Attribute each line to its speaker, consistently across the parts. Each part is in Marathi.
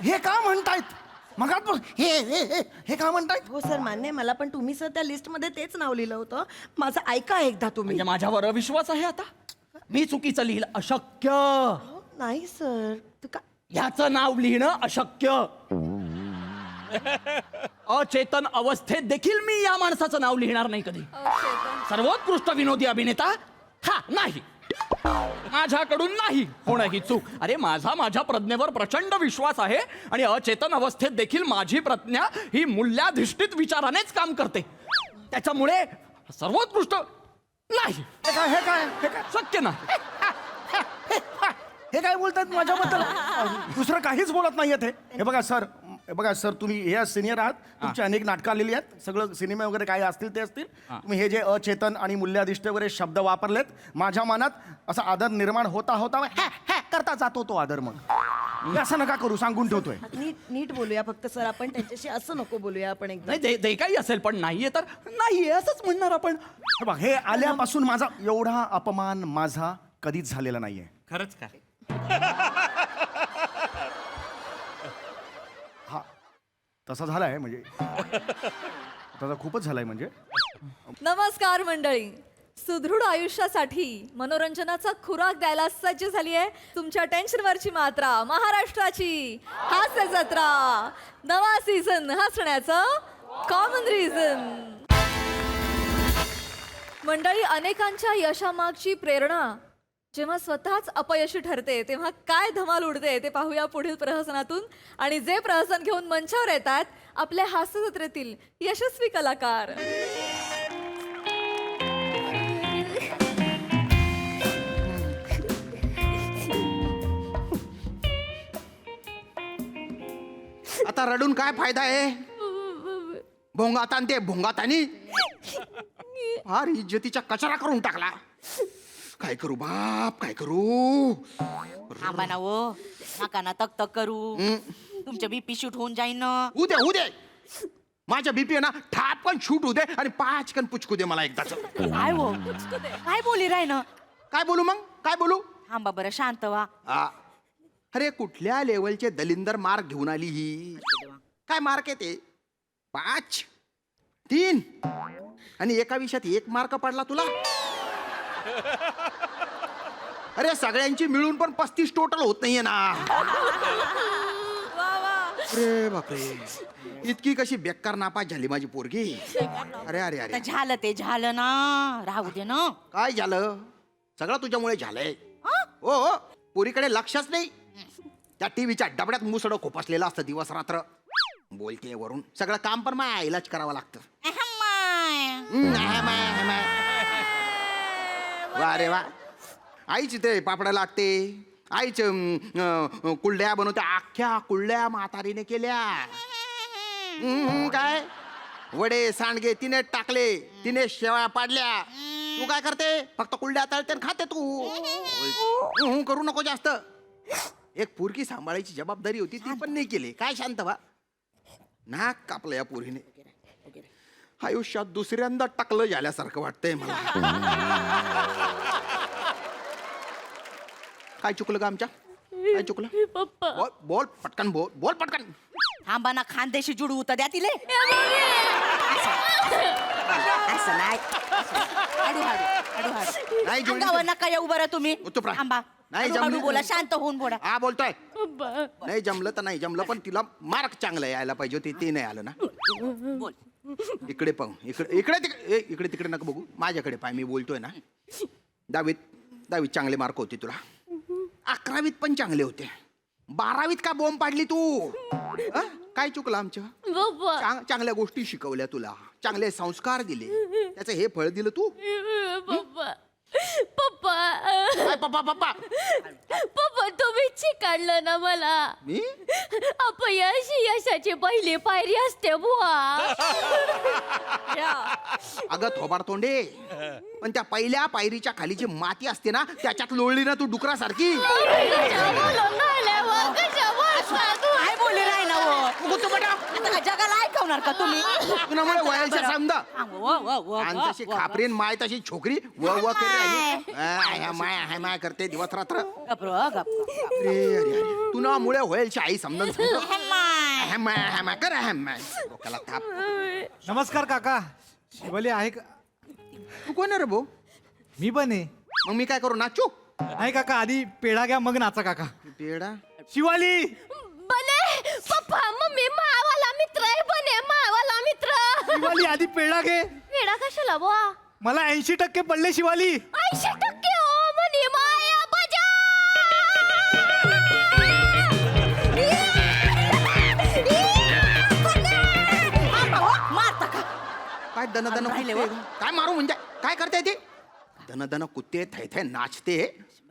Speaker 1: हे का म्हणतायत मग हे का म्हणतायत?
Speaker 2: हो सर मान्य आहे मला, पण तुम्ही सर त्या लिस्ट मध्ये तेच नाव लिहिलं होतं. माझं ऐका एकदा तुम्ही.
Speaker 3: म्हणजे माझ्यावर अविश्वास आहे आता? मी चुकीचं लिहिलं, अशक्य.
Speaker 2: हो, नाही सर तू का
Speaker 3: ह्याचं नाव लिहिणं अशक्य. अचेतन अवस्थेत देखील मी या माणसाचं नाव लिहिणार नाही कधी. सर्वोत्कृष्ट विनोदी अभिनेता हा नाही, माझ्याकडून नाही कोणाही चूक. अरे माझ्या प्रज्ञेवर प्रचंड विश्वास आहे आणि अचेतन अवस्थेत देखील माझी प्रज्ञा ही मूल्याधिष्ठित विचारानेच काम करते. त्याच्यामुळे सर्वोत्कृष्ट नाही,
Speaker 1: हे काय
Speaker 3: शक्य नाही.
Speaker 1: हे काय बोलतात माझ्याबद्दल? दुसरं काहीच बोलत नाहीयेत हे बघा सर तुम्ही हे सिनियर आहात, तुमची अनेक नाटकं आलेली आहेत, सगळं सिनेमे वगैरे काय असतील ते असतील. तुम्ही हे जे अचेतन आणि मूल्याधिष्ठ वगैरे शब्द वापरलेत, माझ्या मनात असा आदर निर्माण होता करता जातो तो आदर. मग हे असं नका करू, सांगून ठेवतोय.
Speaker 2: नीट बोलूया फक्त सर, आपण त्यांच्याशी असं नको बोलूया आपण एकदा.
Speaker 3: नाही ते काही असेल, पण नाहीये तर नाहीये असंच म्हणणार आपण.
Speaker 1: हे बघ, हे आल्यापासून माझा एवढा अपमान माझा कधीच झालेला नाहीये.
Speaker 4: खरंच काय?
Speaker 1: हा तसा झालाय म्हणजे तसा खूपच झालाय म्हणजे.
Speaker 5: नमस्कार मंडळी, सुदृढ आयुष्यासाठी मनोरंजनाचा खुराक द्यायला सज्ज झाली आहे तुमच्या टेन्शनवरची मात्रा, महाराष्ट्राची हास्य जत्रा. नवा सीझन हसण्याचं कॉमन रिझन. मंडळी, अनेकांच्या यशामागची प्रेरणा जेव्हा स्वतःच अपयशी ठरते तेव्हा काय धमाल उडते ते पाहूया पुढील प्रहसनातून. आणि जे प्रहसन घेऊन मंचावर येतात आपल्या हास्य जत्रेतील यशस्वी कलाकार.
Speaker 6: आता रडून काय फायदा आहे? भोंगात आणि ते भोंगातानी फार इज्जतीचा कचरा करून टाकला. काय करू बाप, काय करू?
Speaker 7: थांबा ना वो, नका ना तक तक करू. तुमच्या बीपी शूट होऊन जाईन ना.
Speaker 6: उद्या माझ्या बीपी ना ठापकन शूट होऊ दे आणि पाचकन पुचकू दे मला एकदाच.
Speaker 7: काय हो, काय बोली राय ना?
Speaker 6: काय बोलू मग, काय बोलू?
Speaker 7: थांबा बरं, शांत व्हा.
Speaker 6: अरे कुठल्या लेवलचे दलिंदर मार्क घेऊन आली ही? काय मार्क आहे ते? 5, 3 आणि एका विषयात 1 मार्क पडला तुला. अरे सगळ्यांची मिळून पण 35 टोटल होत नाहीये ना. अरे बापरे, इतकी कशी बेकार नापास झाली माझी पोरगी. अरे अरे अरे,
Speaker 7: आता झालं ते झालं ना, राहू दे ना.
Speaker 6: काय झालं? सगळं तुझ्यामुळे झालंय. हो, पोरीकडे लक्षच नाही. त्या टीव्हीच्या डबड्यात मुसडं खोपसलेलं असतं दिवस रात्र. बोलते वरून सगळं काम पण माझ्या आईलाच करावं लागतं. वा रे वा, आईच ते पापडा लागते, आईच कुल्ड्या बनवते. अख्ख्या कुल्ड्या म्हातारीने केल्या. काय वडे सांडगे तिने टाकले, तिने शेवया पाडल्या. तू काय करते? फक्त कुल्ड्या तळते आणि खाते तू. करू नको जास्त. एक पोरगी सांभाळायची जबाबदारी होती ती पण नाही केली. काय शांत व्हा. नाक कापलं या पोरीने. आयुष्यात दुसऱ्यांदा टाकलं झाल्यासारखं वाटतंय मला. काय चुकलं का आमच्या? काय चुकलं? बोल पटकन, बोल पटकन.
Speaker 7: थांबा ना, खानदेशी जुडू होतं द्या तिले. असं नाही,
Speaker 6: नाही जुळली
Speaker 7: अंगावर
Speaker 6: तर-
Speaker 7: नका येऊ बरं तुम्ही.
Speaker 6: चुप राहा.
Speaker 7: थांबा,
Speaker 6: नाही
Speaker 7: हळूहळू
Speaker 6: जमली-
Speaker 7: बोला, शांत होऊन बोला.
Speaker 6: हा बोलतोय. नाही जमलं तर नाही जमलं, पण तिला मार्क चांगलं यायला पाहिजे होते, ते नाही आलं ना.
Speaker 7: बोल.
Speaker 6: इकडे पाहू, इकडे तिकडे नका बघू, माझ्याकडे पाय. मी बोलतोय ना. 10वीत चांगले मार्क होते तुला. 11वीत पण चांगले होते. 12वीत का बॉम्ब पाडली तू? काय चुकलं आमच्या? चांगल्या गोष्टी शिकवल्या तुला, चांगले संस्कार दिले, त्याचं हे फळ दिलं तू.
Speaker 8: पप्पा
Speaker 6: काय पप्पा पप्पा?
Speaker 8: पप्पा तुम्ही चिकाडलं ना मला.
Speaker 6: मी
Speaker 8: अपयश ही यशाची पहिली पायरी असते बुवा.
Speaker 6: अगं थोबाड तोंडे, पण त्या पहिल्या पायरीच्या खाली जी माती असते ना, त्याच्यात लोळली ना तू डुकरासारखी.
Speaker 7: काय बोलले नाही ना वो. आता का जगाला ऐकव लावणार का तुम्ही
Speaker 6: तुझ्यामुळे वयाच्या समजा
Speaker 7: हा, व, व, व,
Speaker 6: आणि
Speaker 7: व,
Speaker 6: तशी
Speaker 7: व, व.
Speaker 6: खापरीन माय तशी छोकरी व करी राहिली. ह्या माय हाय माय करते दिवस रात्र.
Speaker 7: गप रे, गप, गप, गप.
Speaker 6: अरे तुला मुळे होयलची आई समजून
Speaker 7: हम्मा.
Speaker 6: कर डोक्याला थाप.
Speaker 4: नमस्कार काका. शिवाली आहे का?
Speaker 6: तू कोण आहे रे भाऊ?
Speaker 4: मी पण आहे.
Speaker 6: मग मी काय करू नाचू?
Speaker 4: नाही काका, आधी पेढा घ्या मग नाचा काका.
Speaker 6: पेडा
Speaker 4: शिवाली
Speaker 8: बने पप्पा मम्मी मावाला मित्र आहे बने मावाला मित्र
Speaker 4: शिवाली आधी पेढा घे.
Speaker 8: वेडा कशाला बुवा
Speaker 4: मला 80% पडले शिवाली.
Speaker 8: 80% हो म्हणे माया बजा
Speaker 7: मारता का
Speaker 6: काय दन
Speaker 7: राहिले
Speaker 6: कुत्ते? काय मारू म्हणजे काय करते ते? दन कुत्ते थै थै नाचते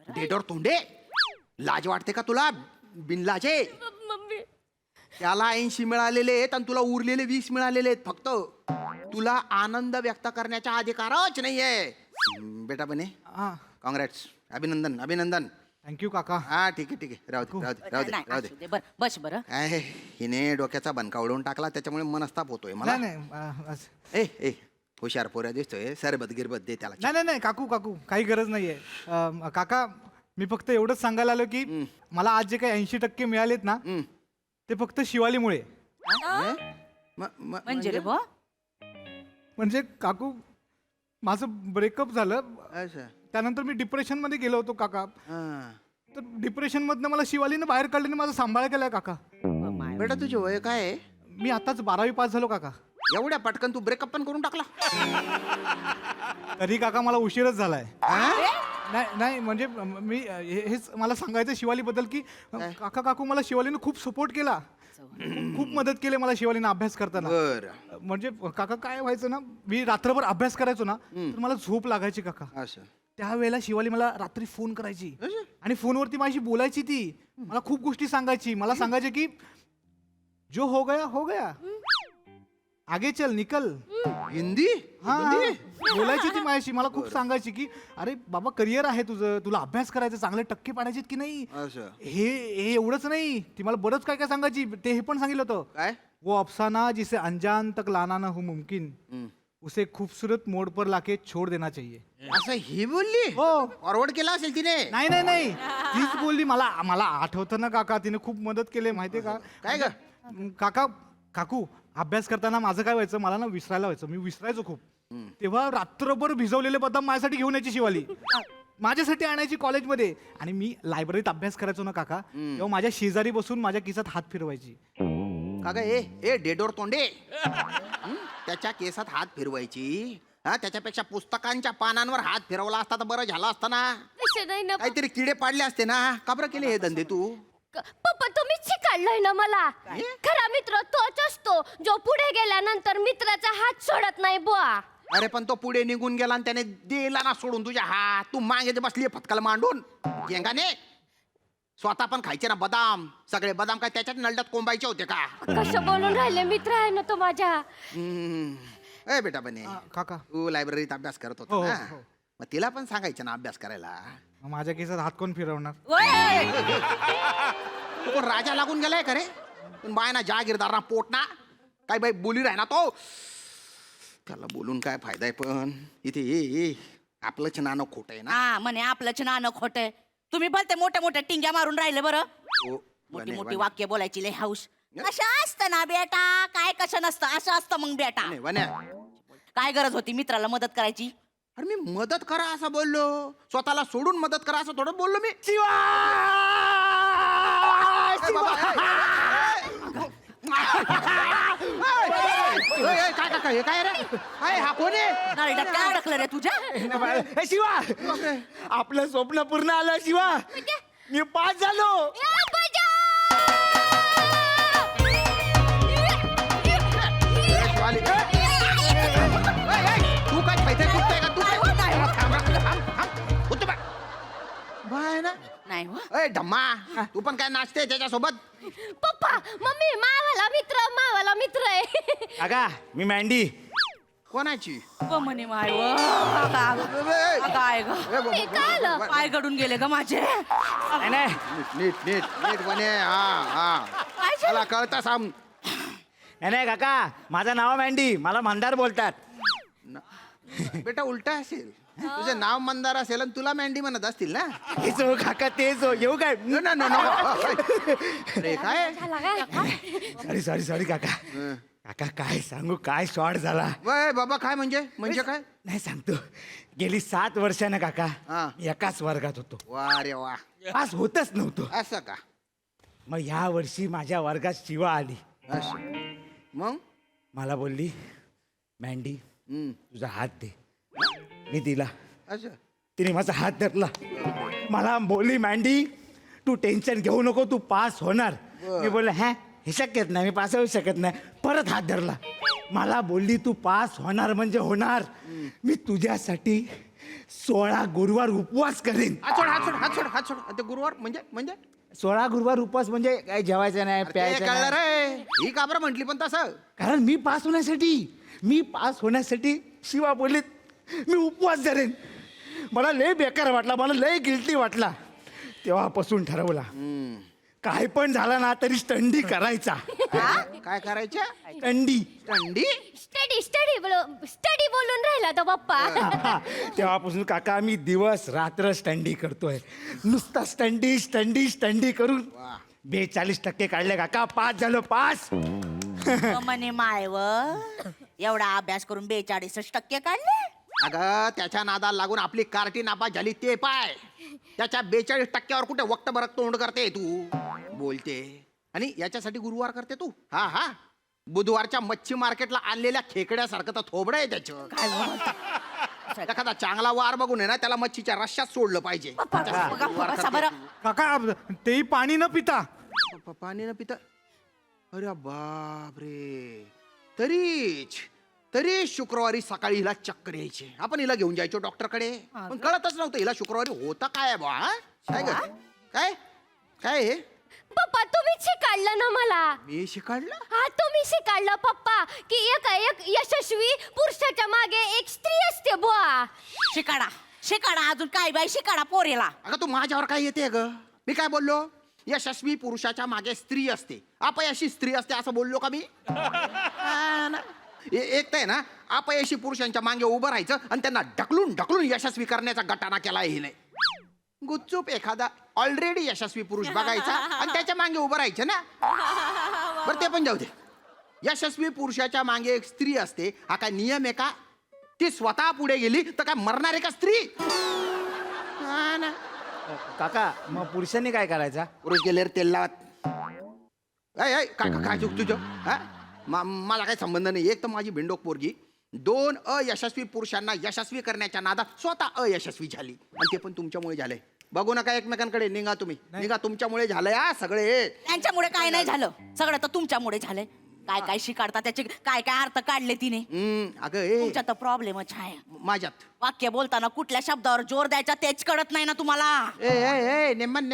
Speaker 6: डेडोर तोंडे. लाज वाटते का तुला बिनलाजे?
Speaker 8: मम्मी
Speaker 6: त्याला 80 मिळालेले आहेत आणि तुला उरलेले 20 मिळालेले आहेत फक्त. तुला आनंद व्यक्त करण्याचा अधिकारच नाहीये. बेटा बने
Speaker 4: हा,
Speaker 6: कॉंग्रॅट्स. अभिनंदन अभिनंदन.
Speaker 4: थँक्यू काका.
Speaker 6: हा ठीक आहे राहू दे राहू दे राहू दे
Speaker 7: नाही,
Speaker 6: राहू
Speaker 7: असू
Speaker 6: दे.
Speaker 7: दे. बस बरं
Speaker 6: काय हिने डोक्याचा बनका उडवून टाकला त्याच्यामुळे मनस्ताप होतोय मला.
Speaker 4: नाही नाही
Speaker 6: ए ए हुशार पोऱ्या दिसतोय. सरबत गिरबत दे त्याला.
Speaker 4: नाही नाही नाही काकू काकू काही गरज नाहीये. काका मी फक्त एवढंच सांगायला आलो की मला आज जे काही 80% मिळालेत ना ते फक्त शिवालीमुळे.
Speaker 7: म्हणजे रे बुवा
Speaker 4: म्हणजे काकू माझं ब्रेकअप झालं,
Speaker 6: अच्छा.
Speaker 4: त्यानंतर मी डिप्रेशन मध्ये गेलो होतो काका.
Speaker 6: हा.
Speaker 4: तर डिप्रेशन मधनं मला शिवालीनं बाहेर काढल्याने माझा सांभाळ केलाय काका.
Speaker 6: बेटा तुझे वय काय आहे?
Speaker 4: मी आताच 12वी पास झालो काका.
Speaker 6: एवढ्या पटकन तू ब्रेकअप पण करून टाकला?
Speaker 4: तरी काका मला उशीरच झालाय. नाही नाही म्हणजे मी हेच मला सांगायचं शिवालीबद्दल की काका काकू मला शिवालीनं खूप सपोर्ट केला, खूप मदत केली मला शिवालीनं अभ्यास करताना.
Speaker 6: बर.
Speaker 4: म्हणजे काका काय व्हायचं ना, मी रात्रभर अभ्यास करायचो ना तर मला झोप लागायची काका.
Speaker 6: असं
Speaker 4: त्यावेळेला शिवाली मला रात्री फोन करायची आणि फोनवरती माझी बोलायची. ती मला खूप गोष्टी सांगायची. मला सांगायची की जो हो गया आगे चल निकल.
Speaker 6: हिंदी?
Speaker 4: हा बोलायची ती माझ्याशी. मला खूप सांगायची की अरे बाबा करिअर आहे तुझं, तुला अभ्यास करायचं, चांगले टक्के पाडायचे की नाही.
Speaker 6: असं
Speaker 4: हे एवढंच नाही, ती मला बरंच काय काय सांगायची. ते हे पण सांगितलं होतं,
Speaker 6: काय?
Speaker 4: वो अफसाना जिसे अनजान तक लाना न हो मुमकिन उसे खूबसूरत मोड पर लाके छोड़ देना चाहिए.
Speaker 6: असं ही बोलली?
Speaker 4: हो.
Speaker 6: फॉरवर्ड केला असेल तिने.
Speaker 4: नाही नाही नाही तीच बोलली. मला आठवतं ना काका, तिने खूप मदत केली माहितीये का.
Speaker 6: काय ग?
Speaker 4: काका काकू अभ्यास करताना माझं काय व्हायचं, मला ना विसरायला व्हायचं. मी विसरायचो खूप. तेव्हा रात्रभर भिजवलेले बदाम माझ्यासाठी घेऊन यायची शिवाली, माझ्यासाठी आणायची कॉलेजमध्ये. आणि मी लायब्ररीत अभ्यास करायचो ना काका, तेव्हा माझ्या शेजारी बसून माझ्या खिशात हात फिरवायची.
Speaker 6: का ग ए डेडोर तोंडे? त्याच्या केसात हात फिरवायची? हा, त्याच्यापेक्षा पुस्तकांच्या पानांवर हात फिरवला असता तर बरं झालं असतं ना.
Speaker 8: तसे नाही ना
Speaker 6: काहीतरी किडे पाडले असते ना. का बरं केले हे धंदे तू?
Speaker 8: पप्पा तुम्हीच शिकाडलंय ना मला. खरा मित्र तोच असतो जो पुढे गेल्यानंतर मित्राचा हात सोडत नाही बुवा.
Speaker 6: अरे पण तो पुढे निघून गेला आणि त्याने दिला ना सोडून तुझ्या हात. तू मागे बसली फटकाला मांडून गेंगाने. स्वतः पण खायचे ना बदाम. सगळे बदाम काय त्याच्यात नलड्यात कोंबायचे होते का?
Speaker 8: कसं बोलून राहिले, मित्र आहे ना तो माझ्या.
Speaker 6: ए बेटा बने,
Speaker 4: काका
Speaker 6: तू लायब्ररीत अभ्यास करत
Speaker 4: हो,
Speaker 6: होता
Speaker 4: हो,
Speaker 6: ना?
Speaker 4: हो.
Speaker 6: मग तिला पण सांगायचं ना अभ्यास करायला.
Speaker 4: माझ्या केसात हात कोण फिरवणार.
Speaker 6: तू कोण राजा लागून गेलाय का रे? पण बाय ना जागीरदार ना पोट ना काय बाई बोली राही ना तो. त्याला बोलून काय फायदा आहे? पण इथे ये आपलंच नाणं खोट आहे ना.
Speaker 7: हा म्हणे आपलंच नाणं खोटं. तुम्ही भलते मोठ्या मोठ्या टिंग्या मारून राहिले बरं.
Speaker 6: ओ,
Speaker 7: मोठी
Speaker 6: बने,
Speaker 7: मोठी
Speaker 6: बने.
Speaker 7: वाक्य बोलायची लय हाऊस. असं असतं ना बेटा, काय कसं नसतं, असं असतं मग बेटा.
Speaker 6: बने, बने.
Speaker 7: काय गरज होती मित्राला मदत करायची?
Speaker 6: अरे मी मदत करा असं बोललो, स्वतःला सोडून मदत करा असं थोडं बोललो मी. ए, बाबा, काय हे काय रे? काय हा कोण आहे?
Speaker 7: नरड्यात काय अडकलं रे तुझ्या?
Speaker 1: हे शिवा, आपलं स्वप्न पूर्ण आलं शिवा. मी पास झालो.
Speaker 8: या बजा!
Speaker 6: शिवाली, तू काय खायचंय कुठतंय का तू? बाय ना.
Speaker 7: नाही हो.
Speaker 6: ए धम्मा, तू पण काय नाचते त्याच्यासोबत?
Speaker 8: पप्पा मम्मी मावाला मित्र आहे.
Speaker 1: अगा मी मँडी.
Speaker 6: कोणाची?
Speaker 7: म्हणे माय व. काय ग
Speaker 8: हे काय आलं?
Speaker 7: पाय गडून गेले ग माझे.
Speaker 1: नाही
Speaker 6: नीट नीट नीट नीट बने. हा हा
Speaker 7: काय झालं?
Speaker 6: मला कळतं साम.
Speaker 9: नाही काका माझं नाव मँडी मला मंदार बोलतात.
Speaker 6: बेटा उलटा असेल, तुझं नाव मंदार असेल आणि तुला मँडी म्हणत असतील ना.
Speaker 9: तेच हो काका तेच हो. येऊ काय?
Speaker 6: अरे काय
Speaker 9: सॉरी काका. काका काय सांगू काय शॉर्ट झाला.
Speaker 6: वय बाबा काय म्हणजे काय?
Speaker 9: नाही सांगतो. गेली 7 वर्षानं काका
Speaker 6: हा.
Speaker 9: मी एकाच वर्गात होतो.
Speaker 6: वा रे वा,
Speaker 9: पास होतच नव्हतो.
Speaker 6: असं का?
Speaker 9: मग या वर्षी माझ्या वर्गात शिवा आली.
Speaker 6: असं मग
Speaker 9: मला बोलली मँडी तुझा हात दे. मी दिला.
Speaker 6: असं
Speaker 9: तिने माझा हात धरला. मला बोलली मँडी तू टेन्शन घेऊ नको तू पास होणार. मी बोलले हॅ हे शक्यच नाही मी पास होऊ शकत नाही. परत हात धरला. मला बोलली तू पास होणार म्हणजे होणार. मी तुझ्यासाठी 16 गुरुवार उपवास करेन.
Speaker 6: हात सोड. ते गुरुवार म्हणजे
Speaker 9: 16 गुरुवार उपवास म्हणजे काय जेवायचं नाही
Speaker 6: ते
Speaker 9: प्यायचं
Speaker 6: कळलं
Speaker 9: नाही.
Speaker 6: रे. ही का बरं म्हटली पण तसं?
Speaker 9: कारण मी पास होण्यासाठी शिवा बोललीत मी उपवास धरेन. मला लय बेकार वाटला, मला लय गिल्टी वाटला. तेव्हापासून ठरवला काय पण झाला ना तरी स्टंडी करायचा.
Speaker 6: काय करायच्या?
Speaker 9: स्टंडी.
Speaker 6: थंडी?
Speaker 8: स्टडी बोलून राहिला तो पप्पा.
Speaker 9: तेव्हापासून काका मी दिवस रात्र स्टंडी करतोय. नुसता स्टंडी करून 42% काढले काका. पास झालो पास.
Speaker 7: म्हणे मायव एवढा अभ्यास करून 42% काढले.
Speaker 6: अगं त्याच्या नादाला लागून आपली कार्टी नापास झाली ते पाय. त्याच्या 42%वर कुठे वक्त बरक तोंड करते तू बोलते. आणि याच्यासाठी गुरुवार करते तू? हा बुधवारच्या मच्छी मार्केटला आणलेल्या खेकड्यासारखं तर थोबड आहे त्याचं. एखादा चांगला वार बघून आहे ना त्याला मच्छीच्या रश्श्यात सोडलं पाहिजे. गुरुवार
Speaker 7: बसा
Speaker 6: करते
Speaker 7: बरं.
Speaker 6: तू.
Speaker 4: काका तेही पाणी न पिता.
Speaker 6: पाणी न पिता? अरे बाप रे. तरी शुक्रवारी सकाळी हिला चक्कर यायची. आपण हिला घेऊन जायचो डॉक्टरकडे. पण कळतच नव्हतं हिला शुक्रवारी होता काय बा. काय ग काय हे?
Speaker 8: पप्पा तुम्ही शिकाडलं ना मला.
Speaker 6: मी शिकाडलं?
Speaker 8: हा तुम्ही शिकाडलं पप्पा की एक यशस्वी पुरुषाच्या मागे एक स्त्री असते बुवा.
Speaker 7: शिकाडा अजून काय बाई शिकाडा पोरेला.
Speaker 6: अगं तू माझ्यावर काय येते ग? मी काय बोललो? यशस्वी पुरुषाच्या मागे स्त्री असते, अपयशी स्त्री असते असं बोललो का मी? हा ना. एक तर आहे ना अपयशी पुरुषांच्या मागे उभं राहायचं आणि त्यांना ढकलून यशस्वी करण्याचा गटाना केला हे नाही. गुपचूप एखादा ऑलरेडी यशस्वी पुरुष बघायचा आणि त्याच्या मागे उभं राहायचं ना. बरं ते पण जाऊ दे. यशस्वी पुरुषाच्या मागे एक स्त्री असते हा काय नियम आहे का? ती स्वतः पुढे गेली तर काय मरणार आहे का स्त्री? हा ना.
Speaker 9: काका मग पुरुषांनी काय करायचा?
Speaker 6: पुरुष गेले तेल लावत. काय चूक तुझं? हा मला काही संबंध नाही. एक तर माझी भिंडोक पोरगी 2 अयशस्वी पुरुषांना यशस्वी करण्याच्या नादात स्वतः अयशस्वी झाली. आणि ते पण तुमच्यामुळे झालंय. बघू नका एकमेकांकडे. निघा तुम्ही निघा. तुमच्यामुळे झालंय हा सगळे.
Speaker 7: त्यांच्यामुळे काय नाही झालं. सगळं तर तुमच्यामुळे झालंय. काय शिकाडता त्याचे काय अर्थ काढले तिने.
Speaker 6: अगं
Speaker 7: तुमच्या तर प्रॉब्लेमच आहे.
Speaker 6: माझ्यात
Speaker 7: वाक्य बोलताना कुठल्या शब्दावर जोर द्यायचा तेच कळत नाही ना तुम्हाला.
Speaker 6: ए नेमन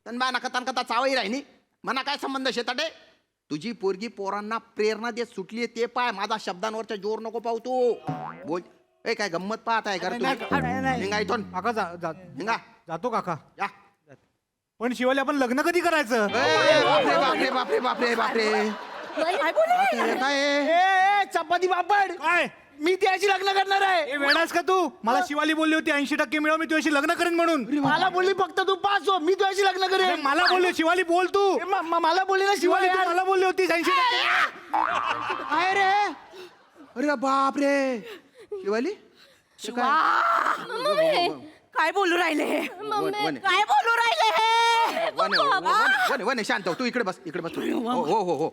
Speaker 6: तनबा नका तनकता चावई राहिनी. मना काय संबंध शेताडे? तुझी पोरगी पोरांना प्रेरणा देत सुटली ते पाय. माझा शब्दांवरचा जोर नको पाहू तू. बोल. काय गंमत पाहत आहे कर
Speaker 9: नाही.
Speaker 6: निघा इथून.
Speaker 4: काका
Speaker 6: निघा.
Speaker 4: जातो काका.
Speaker 6: या.
Speaker 4: पण शिवाली आपण लग्न कधी करायचं?
Speaker 6: बापरे
Speaker 9: ए चपाती पापड
Speaker 4: काय
Speaker 9: मी त्याशी लग्न करणार आहे.
Speaker 4: ए वेडास का तू? मला शिवाली बोलली होती 80% मिळव मी तुझ्याशी लग्न करेन म्हणून.
Speaker 9: मला बोलली फक्त तू पास हो मी तुझ्याशी लग्न
Speaker 4: अरे
Speaker 9: करेन.
Speaker 4: मला बोलली शिवाली बोल तू.
Speaker 9: मला बोलली ना
Speaker 4: शिवाली
Speaker 9: शिवाली
Speaker 4: तू मला बोलली होती 80%.
Speaker 6: काय रे? अरे बाप रे. शिवाली
Speaker 7: काय बोलू राहिले हे? काय बोलू राहिले हे?
Speaker 6: वन शांत हो. तू इकडे बस तू.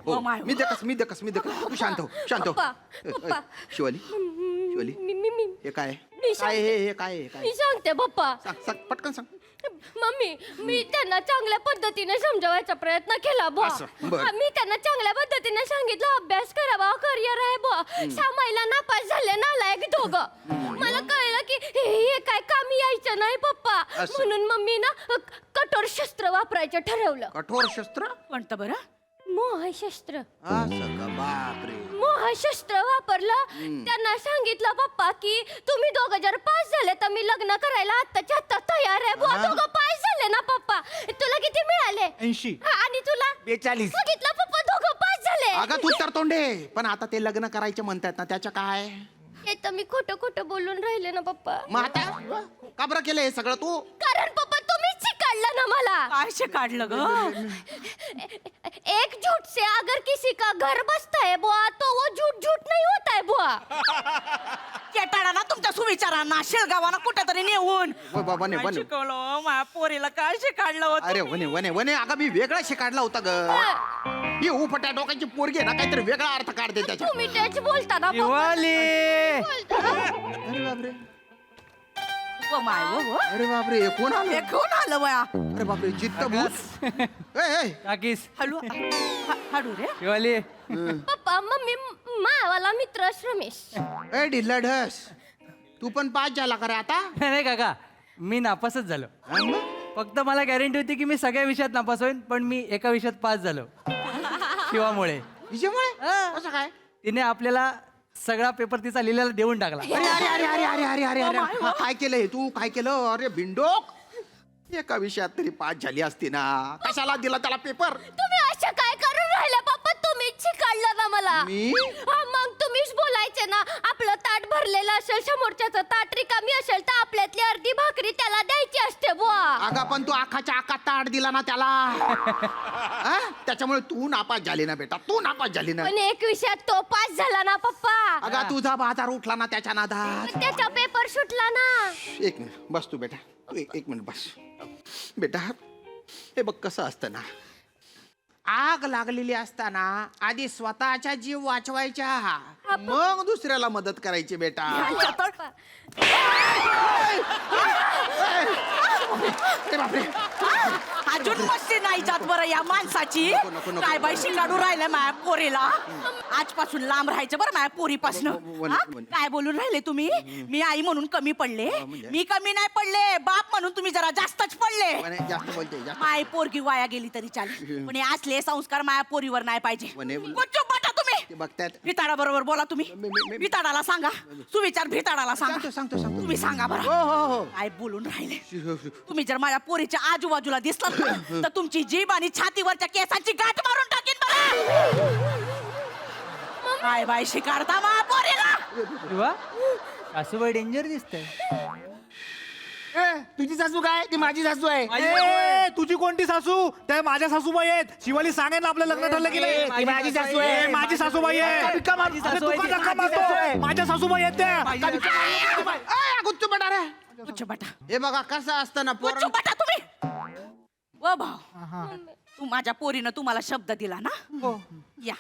Speaker 6: हो मी देखस तू शांत हो.
Speaker 8: पप्पा.
Speaker 6: शिवाली हे काय हे काय
Speaker 8: मी सांगते पप्पा.
Speaker 6: सांग पटकन सांग.
Speaker 8: मम्मी मी त्यांना चांगल्या पद्धतीने समजावायचा प्रयत्न केला बुवा.
Speaker 6: बरं.
Speaker 8: मी त्यांना चांगल्या पद्धतीने सांगितलं अभ्यास करावा करिअर आहे बुवा. 6 महिला नापास झाले नालायक दोघं. मला कळलं की हे काय कामी यायचं नाही पप्पा.
Speaker 6: असं.
Speaker 8: म्हणून मम्मी ना कठोर शस्त्र वापरायचं ठरवलं.
Speaker 6: कठोर शस्त्र?
Speaker 8: कोणतं बरं? मोहशस्त्र.
Speaker 6: असं का? बापरे.
Speaker 8: मोहशस्त्र वापरलं. त्यांना सांगितलं पप्पा की तुम्ही दोघं जर पास झाले तर मी लग्न करायला आत्ताच्या आत्ता तयार आहे बुवा. दोघं पास झाले ना पप्पा. तुला किती मिळाले?
Speaker 4: 80.
Speaker 8: आणि तुला?
Speaker 9: 42.
Speaker 8: बघितलं पप्पा दोघं पास झाले.
Speaker 6: अगं तू तर तोंडे, पण आता ते लग्न करायचे म्हणतात ना, त्याच्या काय?
Speaker 8: हे तर मी खोटं खोटं बोलून राहिले ना पप्पा.
Speaker 6: मग आता का बरं केलं हे सगळं तू?
Speaker 8: कारण पप्पा तुम्हीच शिकाडलं ना मला.
Speaker 7: काय काढलं ग?
Speaker 8: एक झूठ से अगर किसी का घर बसता है बुआ तो वो झूठ झूठ नहीं होता है बुआ.
Speaker 7: केटाळा ना तुमच्या सुविचारांना शेळगावाना कुठेतरी नेऊन
Speaker 6: वने
Speaker 7: काय
Speaker 6: वने
Speaker 7: शिकवलं माझ्या पोरीला काय शिकाडलं होतं?
Speaker 6: अरे वने वने वने अगं मी वेगळा शिकाडला होता ग. ही उपट्या डोक्याची पोरगी आहे ना, काहीतरी वेगळा अर्थ काढते त्याच्या.
Speaker 8: तुम्ही तेच बोलता ना पप्पा. बोलता.
Speaker 6: अरे बापरे,
Speaker 7: व माय व
Speaker 6: अरे बापरे, हे कोण आलं?
Speaker 7: हे कोण आलं वया?
Speaker 6: अरे बापरे, चित्त भूत.
Speaker 10: टाकीस
Speaker 7: हळू हळू रे.
Speaker 10: शिवाली
Speaker 8: पप्पा मम्मी मावाला मित्र रमेश.
Speaker 6: ए ढिल्ला ढस, तू पण पास झाला का रे आता?
Speaker 10: नाही काका, मी नापासच झालो. फक्त मला गॅरंटी होती की मी सगळ्या विषयात नापास होईन, पण मी एका विषयात पास झालो. शिवामुळे.
Speaker 6: हिच्यामुळे कसं काय?
Speaker 10: तिने आपल्याला सगळा पेपर तिचा लिहिलेला देऊन टाकला.
Speaker 6: अरे अरे अरे अरे अरे अरे अरे अरे अरे काय केलं हे तू? काय केलं? अरे भिंडोक, एका विषयात तरी पास झाली असती ना, कशाला दिला त्याला पेपर?
Speaker 8: तुम्ही असं काय करून राहिले पप्पा? तुम्हीच शिकाडलं ना मला.
Speaker 6: मी?
Speaker 8: हा मग तुम्हीच बोलायचे ना, आपलं ताट भरलेलं असेल, समोरच्याचं ताट रिकामी असेल तर आपल्यातली अर्धी भाकरी त्याला द्यायची असते बुवा.
Speaker 6: अगं पण तू आखाच्या आखात ताट दिला ना त्याला. हा? त्याच्यामुळे तू नापास झाली ना बेटा, तू नापास झाली ना.
Speaker 8: पण एक विषयात तो पास झाला ना पप्पा.
Speaker 6: अगं तुझा बाजार उठला ना त्याच्या नादात.
Speaker 8: त्याचा पेपर सुटला ना.
Speaker 6: एक मिनिट बस तू बेटा, तू एक मिनिट बस बेटा. हे बघ कसं असतं ना, आग लागलेली असताना आधी स्वतःचा जीव वाचवायचा, मग दुसऱ्याला मदत करायची बेटा. अरे बापरे,
Speaker 7: अजून मस्ती नाही जात बरं या माणसाची.
Speaker 6: नको, नको, नको.
Speaker 7: काय बाई शिकाडू राहिलं माझ्या पोरीला. आजपासून लांब राहायचं बरं माझ्या पोरीपासून. काय बोलून राहिले तुम्ही? मी आई म्हणून कमी पडले? मी कमी नाही पडले, बाप म्हणून तुम्ही जरा जास्तच पडले.
Speaker 6: वने, जास्त बोलते जास्त.
Speaker 7: माय पोरगी वाया गेली तरी चालेल, पण हे असले संस्कार माझ्या पोरीवर नाही पाहिजे.
Speaker 6: वने,
Speaker 7: गुपचूप बटा तुम्ही.
Speaker 6: ते बघतायत.
Speaker 7: भिताडा बरोबर बोला तुम्ही. भिताडाला सांगा, सुविचार भिताडाला
Speaker 6: सांगतो
Speaker 7: सांगा.
Speaker 6: सांगतो सांगतो.
Speaker 7: तुम्ही सांगा बरं.
Speaker 6: हो हो हो.
Speaker 7: काय बोलून राहिले तुम्ही? जर माझ्या पोरीच्या आजूबाजूला दिसलात ना, तर तुमची जीभ आणि छातीवरच्या केसांची गाठ मारून टाकीन बरं. काय बाई शिकारता मा पोरीला.
Speaker 10: शिवा, सासूबाई डेंजर दिसतंय.
Speaker 9: तुझी सासू काय? ती माझी सासू आहे.
Speaker 4: ए, तुझी कोणती सासू? त्या माझ्या सासूबाई आहेत. शिवाली सांगेन ना आपलं लग्न ठरलं की नाही?
Speaker 9: ती माझी सासू आहे.
Speaker 4: ए, माझी सासूबाई आहे.
Speaker 9: भिका मार-
Speaker 4: अरे,
Speaker 10: सासू आहे
Speaker 4: तू
Speaker 10: ती.
Speaker 4: का धक्का
Speaker 9: माझी सासू आहे.
Speaker 4: मारतो? माझ्या सासूबाई आहेत त्या.
Speaker 6: गुच्चू बेटा रे.
Speaker 7: गुच्छ बटा,
Speaker 6: हे बघा कसं असतं ना
Speaker 7: गुच्छ
Speaker 6: पोरं.
Speaker 7: बटा तुम्ही. व भाऊ, तू माझ्या पोरीनं तुम्हाला शब्द दिला ना. या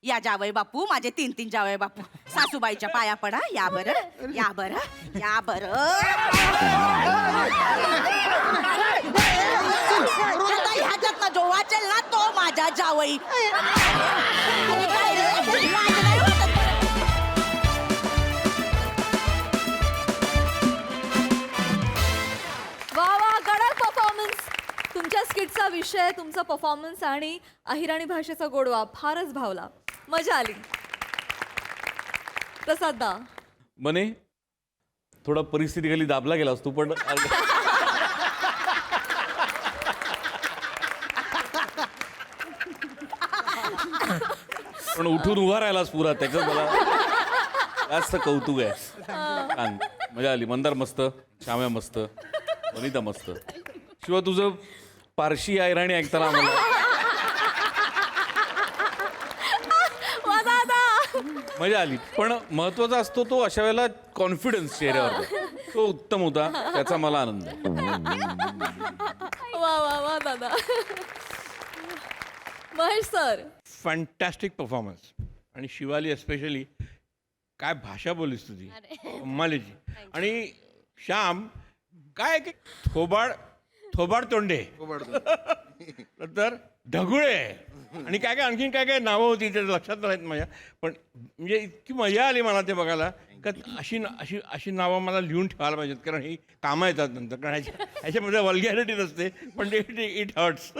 Speaker 7: या जावई बापू, माझे 3 जावई बापू. सासूबाईच्या पाया पडा. या बरं, या बरं, या बरं. आता ह्याच्यात ना जो वाचेल ना तो माझा जावई. आणि काय रे? लाज नाही वाटत?
Speaker 5: वा वा, कडक परफॉर्मन्स. तुमच्या स्किटचा विषय, तुमचा परफॉर्मन्स आणि अहिराणी भाषेचा गोडवा फारच भावला. मजा आली. प्रसाद दा,
Speaker 11: मने थोडा परिस्थितीखाली दाबला गेलास तू, पण पण उठून उभा राहिलास पुरा, त्याच्यात मला जास्त कौतुक आहे. छान, मजा आली. मंदार मस्त, श्याम्या मस्त, वनिता मस्त. शिवाय तुझं पारशी आयराणी ऐकताना आम्हाला मजा आली. पण महत्वाचा असतो तो अशा वेळेला कॉन्फिडन्स चेहऱ्यावर, तो उत्तम होता, त्याचा मला आनंद आहे.
Speaker 5: वा वा वा दादा. Mahesh sir,
Speaker 12: fantastic performance. आणि शिवाली एस्पेशली, काय भाषा बोलीस तुझी, कमालीची. आणि श्याम काय की थोबाड तोंडे, तर ढगुळे, आणि काय काय आणखीन काय काय नावं होती ते लक्षात नाहीत माझ्या. पण म्हणजे इतकी मजा आली मला ते बघायला, का अशी अशी अशी नावं मला लिहून ठेवायला पाहिजेत, कारण ही कामं येतात नंतर. कारण ह्याच्यामध्ये वल्गॅरिटी नसते, पण इट हर्ट्स.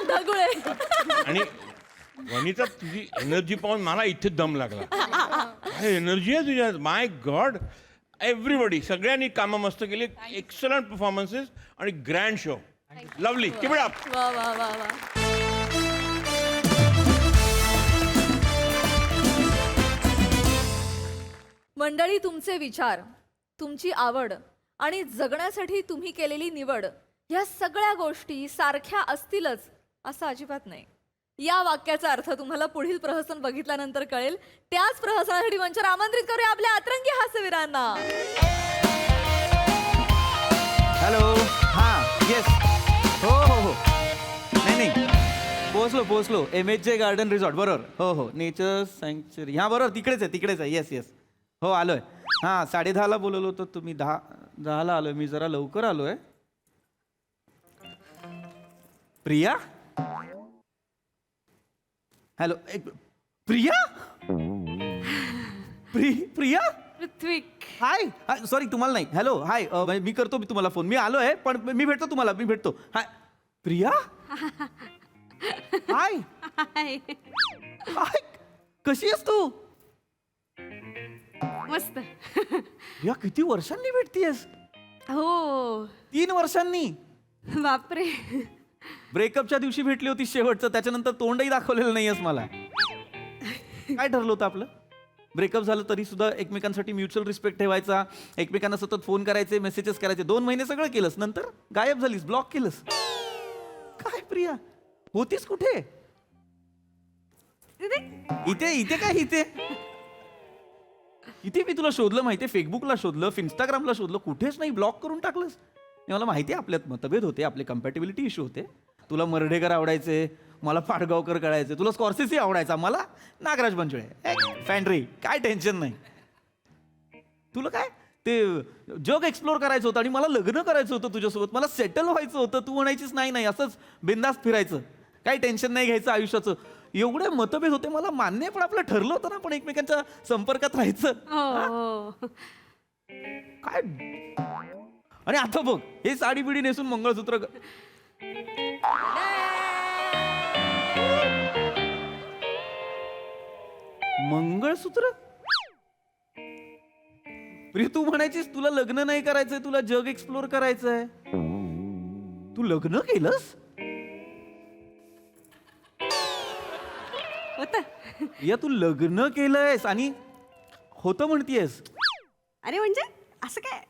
Speaker 5: ढगुळे.
Speaker 12: आणि वनिता, तुझी एनर्जी पाहून मला इथे दम लागला. काय एनर्जी आहे तुझ्यात, माय गॉड. एव्हरीबडी, सगळ्यांनी कामं मस्त केली. एक्सलंट परफॉर्मन्सेस आणि grand show. Lovely keep it up.
Speaker 5: वा वा वा वा. मंडळी, तुमचे विचार, तुमची आवड आणि जगण्यासाठी तुम्ही केलेली निवड ह्या सगळ्या गोष्टी सारख्या असतीलच असं अजिबात नाही. या वाक्याचा अर्थ तुम्हाला पुढील प्रहसन बघितल्यानंतर कळेल. त्याच प्रहसनासाठी मंचावर आमंत्रित करूया आपल्या अतरंगी हास्यवीरांना.
Speaker 10: हॅलो. हां येस. हो हो हो. नाही पोहोचलो MHJ गार्डन रिसॉर्ट बरोबर. हो नेचर सँक्च्युरी. हां बरोबर तिकडेच आहे. येस हो आलोय. हां 10:30ला बोलवलं होतं तुम्ही. 10ला आलोय मी. जरा लवकर आलोय. Priya. Hello Priya. Priya.
Speaker 7: Ritwik.
Speaker 10: Hi sorry तुम्हाला नाही. हॅलो हाय मी करतो मी तुम्हाला फोन. मी आलोय पण मी भेटतो तुम्हाला. मी भेटतो. हाय प्रिया. हाय
Speaker 7: हाय.
Speaker 10: हाय कशी आहेस तू.
Speaker 7: मस्त.
Speaker 10: या किती वर्षांनी भेटतीयस.
Speaker 7: हो.
Speaker 10: 3 वर्षांनी.
Speaker 7: बापरे.
Speaker 10: ब्रेकअपच्या दिवशी भेटली होती शेवटचं. त्याच्यानंतर तोंडही दाखवलेलं नाहीयेस मला. काय ठरलं होतं आपलं. ब्रेकअप झालं तरी सुद्धा एकमेकांसाठी म्युच्युअल रिस्पेक्ट ठेवायचा. एकमेकांना सतत फोन करायचे, मेसेजेस करायचे. 2 महिने सगळं केलंस. नंतर गायब झालीस, ब्लॉक केलंस. काय प्रिया होतीस कुठे. इथे काय इथे मी तुला शोधलं माहितीये. फेसबुकला शोधलं, इंस्टाग्रामला शोधलं, कुठेच नाही. ब्लॉक करून टाकलंस. मला माहिती आहे आपल्यात मतभेद होते, आपले कम्पॅटेबिलिटी इश्यू होते. तुला मर्ढेकर आवडायचे, मला पाडगावकर कळायचे, तुला स्कॉर्सेसी आवडायचा, मला नागराज मंजुळे. फॅन्ड्री. काय टेन्शन नाही. तुला काय ते जग एक्सप्लोर करायचं होतं आणि मला लग्न करायचं होतं तुझ्यासोबत. मला सेटल व्हायचं होतं. तू म्हणायचीच नाही असंच बिंदास फिरायचं, काही टेन्शन नाही घ्यायचं आयुष्याचं. एवढे मतभेद होते मला मान्य. पण आपलं ठरलं होतं ना आपण एकमेकांच्या संपर्कात राहायचं. काय. आणि आता बघ हे साडी बिडी नेसून मंगळसूत्र. मंगळसूत्र. प्रिय तू म्हणायचीस तुला लग्न नाही करायचंय, तुला जग एक्सप्लोर करायचंय. तू लग्न केलंस. या तू लग्न केलंयस आणि होतं म्हणतीयस.
Speaker 7: अरे म्हणजे असं काय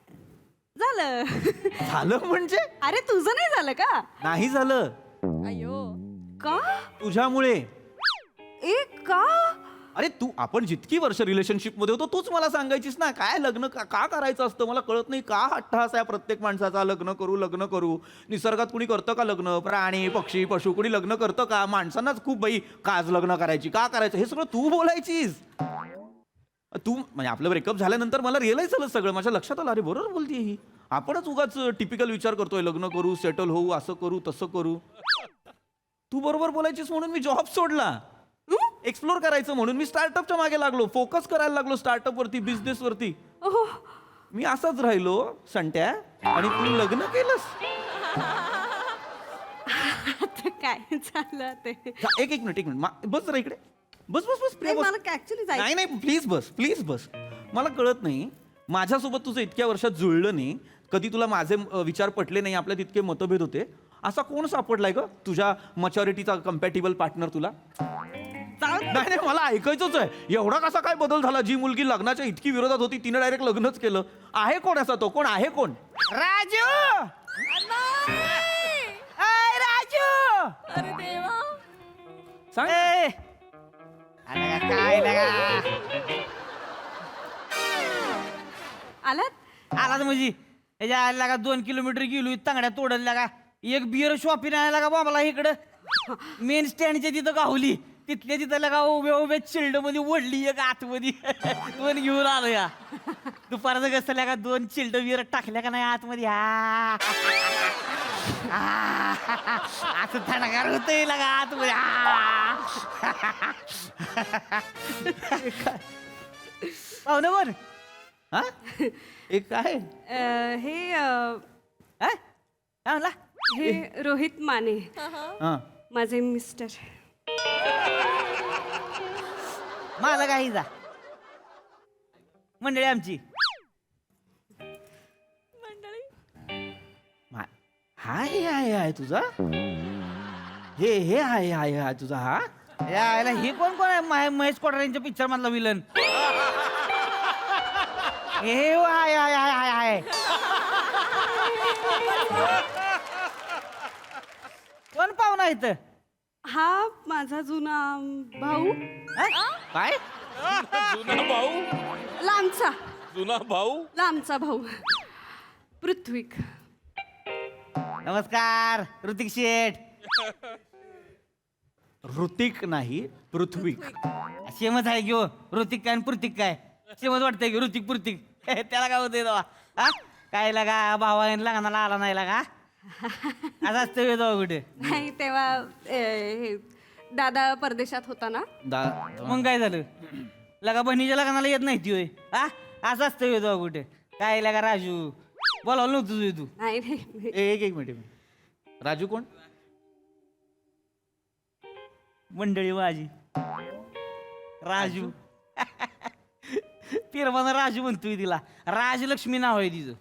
Speaker 10: झालं म्हणजे.
Speaker 7: अरे तुझं नाही झालं का.
Speaker 10: नाही झालं.
Speaker 5: अयो.
Speaker 7: का.
Speaker 10: तुझ्यामुळे.
Speaker 7: का.
Speaker 10: अरे तू आपण जितकी वर्ष रिलेशनशिप मध्ये होतो तूच मला सांगायचीस ना काय लग्न का करायचं असतं. मला कळत नाही का हट्टहास आहे प्रत्येक माणसाचा. लग्न करू. निसर्गात कुणी करतं का लग्न. प्राणी पक्षी पशु कुणी लग्न करतं का. माणसांनाच खूप बाई काज लग्न करायची का करायचं हे सगळं तू बोलायचीस. तू म्हणजे आपलं ब्रेकअप झाल्यानंतर मला रिअलाइज झालं सगळं. माझ्या लक्षात आलं अरे बरोबर बोलतीये ही. आपणच उगाच टिपिकल विचार करतोय लग्न करू, सेटल होऊ, असं करू तसं करू. तू बरोबर बोलायचीस म्हणून मी जॉब सोडला. एक्सप्लोर करायचं म्हणून मी स्टार्टअपच्या मागे लागलो. फोकस करायला लागलो स्टार्टअप वरती, बिझनेस वरती. मी असाच राहिलो संट्या आणि तू लग्न केलंस.
Speaker 7: काय झालं ते.
Speaker 10: एक मिनिट बस जरा इकडे. बस प्रिया, बस.
Speaker 7: मला ऍक्च्युली
Speaker 10: नाही प्लीज बस. मला कळत नाही माझ्यासोबत तुझं इतक्या वर्षात जुळलं नाही. कधी तुला माझे विचार पटले नाही. आपल्यात इतके मतभेद होते. असा कोण सापडलाय ग तुझ्या मॅच्युरिटीचा कम्पॅटिबल पार्टनर तुला. नाही मला ऐकायचंच आहे. एवढा कसा काय बदल झाला. जी मुलगी लग्नाच्या इतकी विरोधात होती तिने डायरेक्ट लग्नच केलं. आहे कोण असा तो. कोण आहे कोण. राजू. राजू.
Speaker 5: अरे देवा.
Speaker 10: सांग.
Speaker 9: काय
Speaker 10: आलात म्हणजे याच्या लागा 2 किलोमीटर गेलो तांगड्या तोडल लागा. एक बिअर शॉपिंग आणायला लागा बाबाला इकडं मेन स्टँडच्या तिथं गावली. तिथल्या तिथं लगा उभ्या चिल्ड मध्ये ओढली एक आतमध्ये. 2 घेऊन आलो या. दुपारचं कसं लागा 2 चिल्ड बिअर टाकल्या का नाही आतमध्ये. असं थंडगार होतंय लगा आतमध्ये. पाहुणं बोल. हा एक काय
Speaker 7: हे हे रोहित माने माझे मिस्टर.
Speaker 10: माझा काही जा मंडळी आमची. हाय हाय हाय तुझा हे हाय हाय हाय तुझा हा
Speaker 9: यायला हे कोण कोण आहे महेश कोठारेंच्या पिक्चर मधला विलन हे हाय हाय हाय हाय हाय कोण पाहुणा इथं
Speaker 2: हा माझा जुना भाऊ
Speaker 10: काय
Speaker 11: जुना भाऊ
Speaker 2: लांबचा
Speaker 11: जुना भाऊ
Speaker 2: लांबचा भाऊ पृथ्वीक.
Speaker 9: नमस्कार ऋतिक शेठ.
Speaker 10: ऋतिक नाही पृथ्वी.
Speaker 9: शेमच आहे घेऊ ऋतिक काय आणि पृतिक काय शेमच वाटतंय की ऋतिक पृतिक त्याला काय होतंय तेव्हा हा काय लागा भावा लग्नाला आला नाही लागा असं असतं तेव्हा कुठे
Speaker 2: नाही तेव्हा हे दादा परदेशात होता ना.
Speaker 9: मग काय झालं लगा बहिणीच्या लग्नाला येत नाही ती होय हा असं असतं तेव्हा कुठे काय लागा राजू बोलावलं नव्हतं तुझी तू.
Speaker 2: नाही नाही
Speaker 10: एक मिनिट राजू कोण
Speaker 9: मंडळी माझी राजू पिरमानं राजू म्हणतोय तिला राजलक्ष्मी नाव आहे तिचं.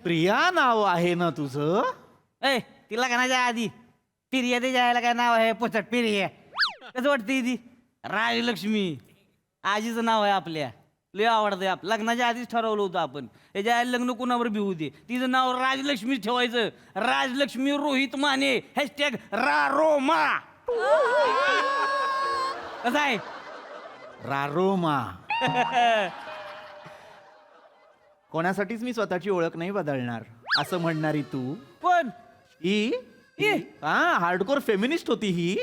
Speaker 10: प्रिया नाव आहे ना तुझं.
Speaker 9: ए तिला लग्नाच्या आधी पिरिया ते जायला काय नाव आहे पोचट पिरिया कसं वाटतंय ती राजलक्ष्मी आजीचं नाव आहे आपल्या लय आवडतंय लग्नाच्या आधीच ठरवलं होतं आपण त्याच्या लग्न कुणावर भिवू दे तिचं नाव राजलक्ष्मी ठेवायचं राजलक्ष्मी रोहित माने हॅशटॅग रारोमा कसं आहे
Speaker 10: रारोमा. कोणासाठीच मी स्वतःची ओळख नाही बदलणार असं म्हणणारी तू
Speaker 9: पण
Speaker 10: ही हा हार्डकोर फेमिनिस्ट होती ही.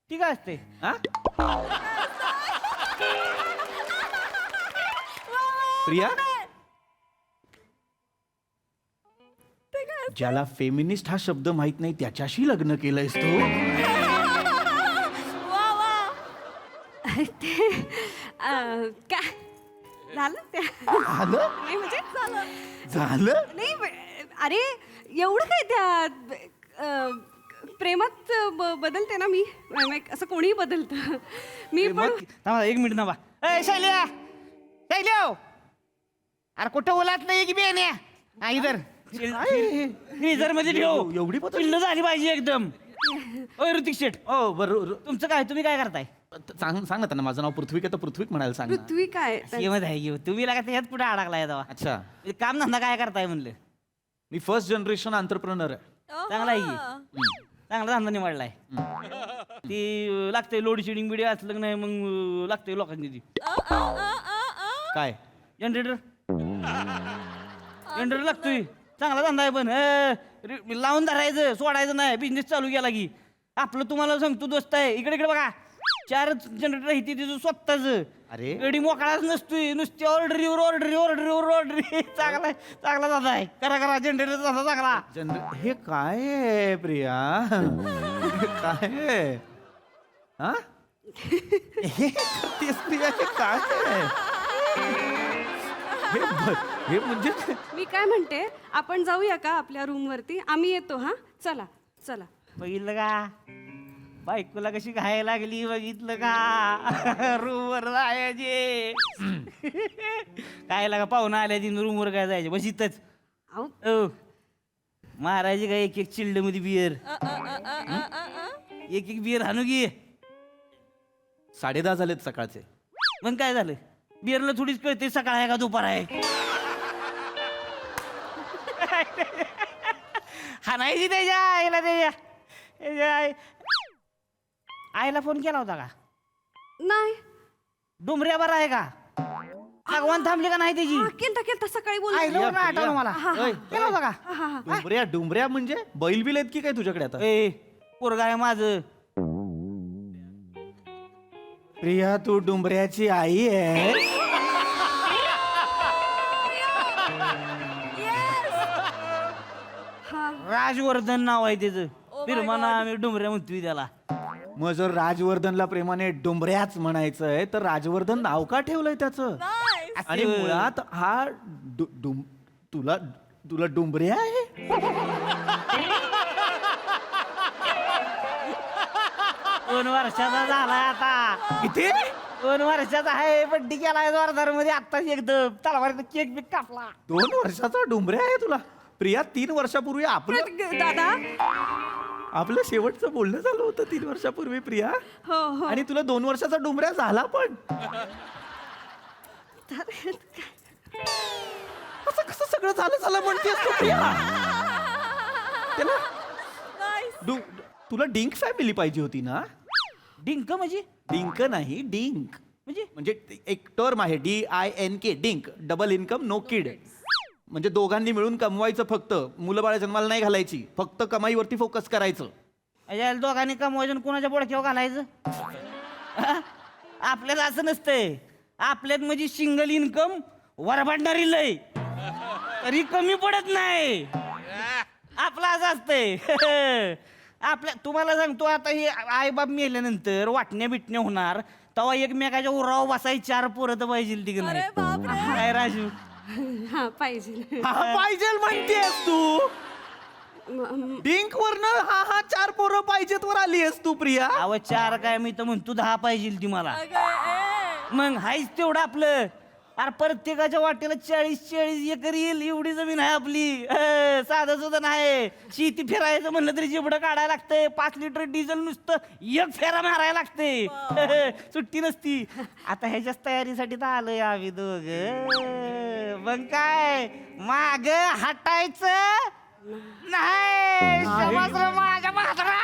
Speaker 9: ठीक असते
Speaker 10: हा? प्रिया ज्याला फेमिनिस्ट हा शब्द माहित नाही त्याच्याशी लग्न केलंयस तू.
Speaker 2: काय झालं ते
Speaker 10: झालं
Speaker 2: नाही म्हणजे
Speaker 10: झालं
Speaker 2: नाही अरे एवढं काय त्या प्रेमात बदलते ना मी असं कोणीही बदलतं मी पण
Speaker 9: मग थांबा एक मिनिट थांबा ए शैल्या शैल्या अरे कुठं ओलात नाही की बेण्या हा इधर फ्रीजर मध्ये ठेव
Speaker 10: एवढी बदल?
Speaker 9: पिल्ल झाली पाहिजे एकदम ओय ऋतिक शेठ
Speaker 10: ओ बरं
Speaker 9: तुमचं काय तुम्ही काय करताय
Speaker 10: सांग ना त्यांना माझं नाव पृथ्वी का तर पृथ्वीक म्हणायला सांग ना.
Speaker 2: पृथ्वी काय
Speaker 9: येमत आहे घेऊ तुम्ही लागा त्याच्यात पुढे अडकलाय तेव्हा
Speaker 10: अच्छा
Speaker 9: काम धंदा काय करताय म्हणलं
Speaker 10: मी फर्स्ट जनरेशन एंटरप्रेनर आहे.
Speaker 9: चांगला आहे की? चांगला धंदा निवडलाय ती लागतंय लोड शेडिंग बिडी असलं की नाही मग लागतंय लोकांनी ती
Speaker 10: काय
Speaker 9: जनरेटर जनरेटर लागतोय चांगला धंदा आहे पण लावून धरायचं सोडायचं नाही बिझनेस चालू केला की आपलं तुम्हाला सांगतो दोस्त आहे इकडे इकडे बघा 4 जनरेटर आहे तिचं स्वतःच.
Speaker 10: अरे.
Speaker 9: एवढी मोकळाच नसतोय नुसती ऑर्डरीवर चांगला चांगला धंदा आहे करा जनरेटर धंदा चांगला.
Speaker 10: हे काय आहे प्रिया काय आहे? हा तेच प्रिया हे काय आहे? हे म्हणजे
Speaker 2: मी काय म्हणते आपण जाऊया का आपल्या रूम वरती आम्ही येतो हा चला चला.
Speaker 9: बघितलं का बायकोला कशी घायला लागली बघितलं का रूमवर जायचे काय लागा पाहुणा आल्या ती रूमवर काय जायचे बस इथंच
Speaker 2: अहो
Speaker 9: महाराज काय एक चिल्ड मध्ये बियर एक बियर हाणू घे
Speaker 10: 10:30 झालेत सकाळचे.
Speaker 9: मग काय झालं बियरला थोडीच कळते सकाळ आहे का दुपार आहे हाणायची त्याच्या आईला आईला फोन केला होता का
Speaker 2: नाही
Speaker 9: डुमऱ्या बरा आहे का भगवान थांबली का नाही त्याची
Speaker 2: केलता सकाळी बोल
Speaker 9: आईला आठवलं मला
Speaker 10: ओय,
Speaker 9: केला होता का
Speaker 10: डुंबऱ्या म्हणजे बैल बिल आहेत की काय तुझ्याकडे आता.
Speaker 9: ए पोरगा आहे माझं
Speaker 10: प्रिया तू डुंबऱ्याची आई आहे.
Speaker 9: राजवर्धन नाव आहे त्याचं फिरमाना आम्ही डुमऱ्या म्हणतोय त्याला.
Speaker 10: मग जर राजवर्धनला प्रेमाने डुंबऱ्याच म्हणायचंय तर राजवर्धन नाव का ठेवलंय त्याचं. आणि मुळात हा तुला डुंबऱ्या आहे.
Speaker 9: 2 वर्षाचा झालाय आता
Speaker 10: किती
Speaker 9: 2 वर्षाचा आहे बड्डी केलाय जोरदार मध्ये आत्ताच एकदम तलवारीनं केक बिक कापला.
Speaker 10: 2 वर्षाचा डुंबऱ्या आहे तुला. प्रिया 3 वर्षापूर्वी
Speaker 2: दादा
Speaker 10: आपलं शेवटचं बोलणं झालं होतं 3 वर्षापूर्वी प्रिया.
Speaker 2: हो हो
Speaker 10: आणि तुला 2 वर्षाचा डुमऱ्या झाला पण. असं कसं सगळं झालं म्हणतेस तू प्रिया? त्याला तुला डिंक फॅमिली पाहिजे होती ना?
Speaker 3: डिंक म्हणजे
Speaker 10: डिंक नाही, डिंक
Speaker 3: म्हणजे
Speaker 10: म्हणजे एक टर्म आहे DINK, डिंक, डबल इन्कम नो किड. म्हणजे दोघांनी मिळून कमवायचं, फक्त मुलं बाळ जन्माला नाही घालायची, फक्त कमाईवरती फोकस करायचं.
Speaker 3: याला दोघांनी कमवायचं कोणाच्या बोडक्यावर घालायचं? आपल्याला असं नसतंय. आपल्यात म्हणजे सिंगल इन्कम वरबाडणारी लय तरी कमी पडत नाही. आपलं असं असतंय. आपल्या तुम्हाला सांगतो, आता हे आईबाप मेल्यानंतर वाटण्या बिटण्या होणार, तेव्हा एकमेकाच्या उराव बसाय 4 पोरं तर पाहिजे तिकडे नाही. काय राजू?
Speaker 2: हा पाहिजे
Speaker 10: पाहिजे म्हणतेस तू? डिंक वरनं हा 4 पोरं पाहिजेत वर आली आहेस तू प्रिया.
Speaker 3: अव 4 काय, मी तर म्हणतो 10 पाहिजे ती मला. मग हायच तेवढं आपलं. अरे प्रत्येकाच्या वाटेला 40-40 एकर येईल एवढी जमीन आहे आपली. साधं सुद्धा नाही. शेती फिरायचं म्हणलं तरी जिबडं काढायला लागतंय. 5 लिटर डिझेल नुसतं 1 फेरा मारायला लागते. सुट्टी नसती. आता ह्याच्याच तयारीसाठी तर आलोय आम्ही दोघं. मग काय माग हटायचं नाही. समजलं माझ्या म्हातारा?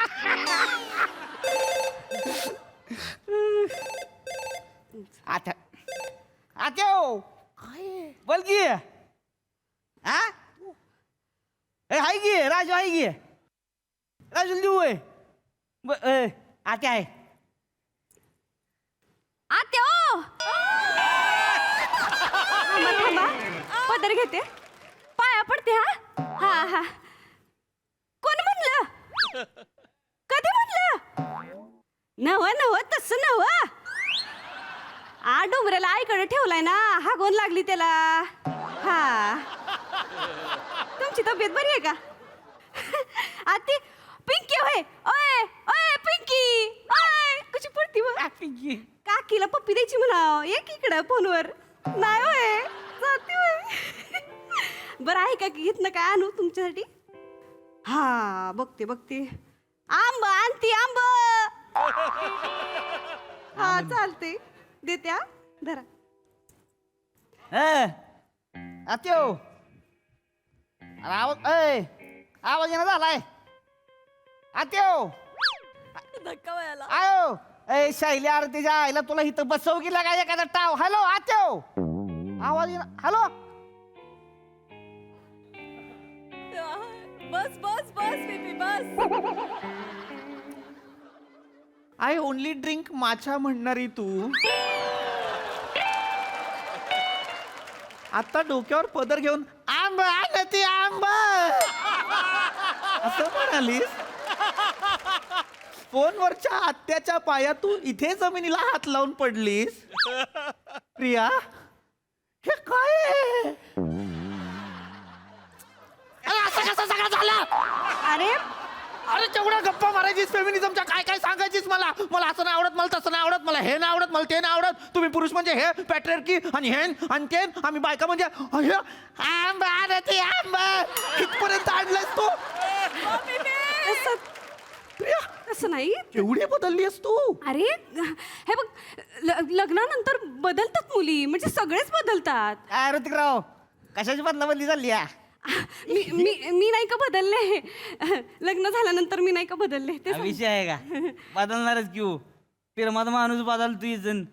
Speaker 3: आता आता बोल की. हा हाय की राजू, आहे की राजू देऊ आता आहे.
Speaker 2: आत्या ओ! थांबा, पदर घेते, पाया पडते. हा हा हा. कोण म्हणलं? कधी म्हणलं? नव तसं नव. डोंगराला आईकडे ठेवलाय ना, हागवून लागली त्याला. हा तुमची तब्येत बरी आहे का? आती पिंकी होय. ओय ओय पिंकी, ओय कशी पडती मग?
Speaker 3: पिंकी
Speaker 2: काकीला पप्पी द्यायची म्हणा. एक इकडं फोनवर. नाही होय जाते होय. बरं आहे का की इथनं काय आणू तुमच्यासाठी? हा बघते. आंब आणती, आंब. हा चालते, देते. हा धरा.
Speaker 3: आत्यो आवाज येणं झालाय. आत्यो
Speaker 5: धक्का व्हायला.
Speaker 3: आयो ए शैली आरतीच्या आईला तुला इथं बसव गेला काय एखादा टाव. हॅलो आत्यो, आवाज येणं. Hello
Speaker 5: bus bus bus baby bus.
Speaker 10: I only drink माछा म्हणणारी तू आता डोक्यावर पदर घेऊन आंब आणती आंब असं म्हणालीस. फोनवरच्या आत्याच्या पाया तू इथे जमिनीला हात लावून पडलीस. प्रिया हे काय आहे? असं कसं सगळं झालं? अरे तेवढ्या गप्पा मारायचीस फेमिनिझमच्या, काय काय सांगायचीस मला. मला असं नाही आवडत, मला तसं नाही आवडत, मला हे नाही आवडत, मला ते नाही आवडत. तुम्ही पुरुष म्हणजे हे पॅट्रियार्की आणि हेन आणि तेन, आम्ही बायका म्हणजे आंब आणती आंब. इथपर्यंत आणलंयस तू.
Speaker 2: तसं नाही.
Speaker 10: एवढी बदलली आहेस तू.
Speaker 2: अरे हे बघ, लग्नानंतर बदलतात मुली, म्हणजे सगळेच बदलतात.
Speaker 3: काय ऋतिकराव, कशाची बदली चालली आहे?
Speaker 2: मी नाही का बदलले. लग्न झाल्यानंतर मी नाही का बदलले. ते
Speaker 3: विषय आहे का? बदलणारच किंवा फिरमात माणूस बदलतो इजन.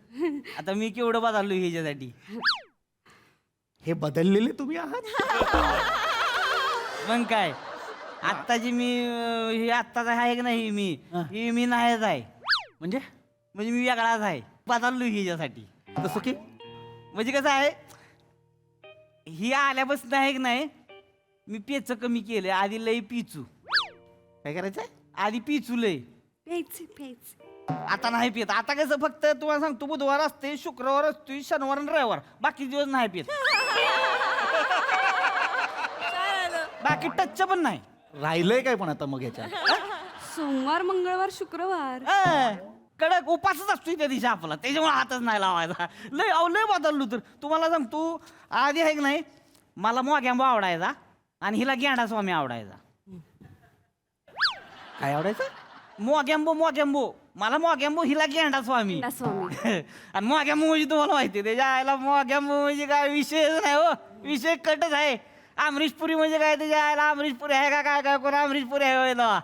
Speaker 3: आता मी केवढं बदललो ह्याच्यासाठी.
Speaker 10: हे बदललेले तुम्ही आहात.
Speaker 3: मग काय आत्ताची मी हे आत्ताचा आहे की नाही मी नाहीच आहे. म्हणजे मी वेगळाच आहे. बदललो ह्याच्यासाठी.
Speaker 10: तसं की
Speaker 3: म्हणजे कसं आहे, ही आल्यापासून आहे की नाही मी पेच कमी केलं. आधी लय पिचू.
Speaker 10: काय करायचंय?
Speaker 3: आधी पिचू लय.
Speaker 2: प्यायचे.
Speaker 3: आता नाही पित. आता कसं फक्त तुम्हाला सांगतो, बुधवार असते, शुक्रवार असतो, शनिवार आणि रविवार, बाकी दिवस नाही पित. बाकी टच पण नाही.
Speaker 10: राहिलंय काय पण आता मग याच्या?
Speaker 2: सोमवार, मंगळवार, शुक्रवार.
Speaker 3: कडक उपासच असतो त्या दिवशी आपला, त्याच्यामुळे हातच नाही लावायचा. लय बदललो. तर तुम्हाला सांगतो, आधी आहे की नाही मला मोग्यां आवडायचा.
Speaker 9: आणि हिला गेंडा स्वामी आवडायचा. काय आवडायचं? मोगॅम्बो मला मोगॅम्बो, हिला गेंडा स्वामी.
Speaker 2: गेंडा स्वामी.
Speaker 9: आणि मोगॅम्बो म्हणजे तुम्हाला माहिती, त्याच्या आईला मोगॅम्बो म्हणजे काय विषयच नाही हो, विषय कटच आहे. अमरीश पुरी म्हणजे काय, त्याच्या आईला अमरीश पुरी आहे का काय, काय कोण अमरीश पुरी आहे होय तेव्हा?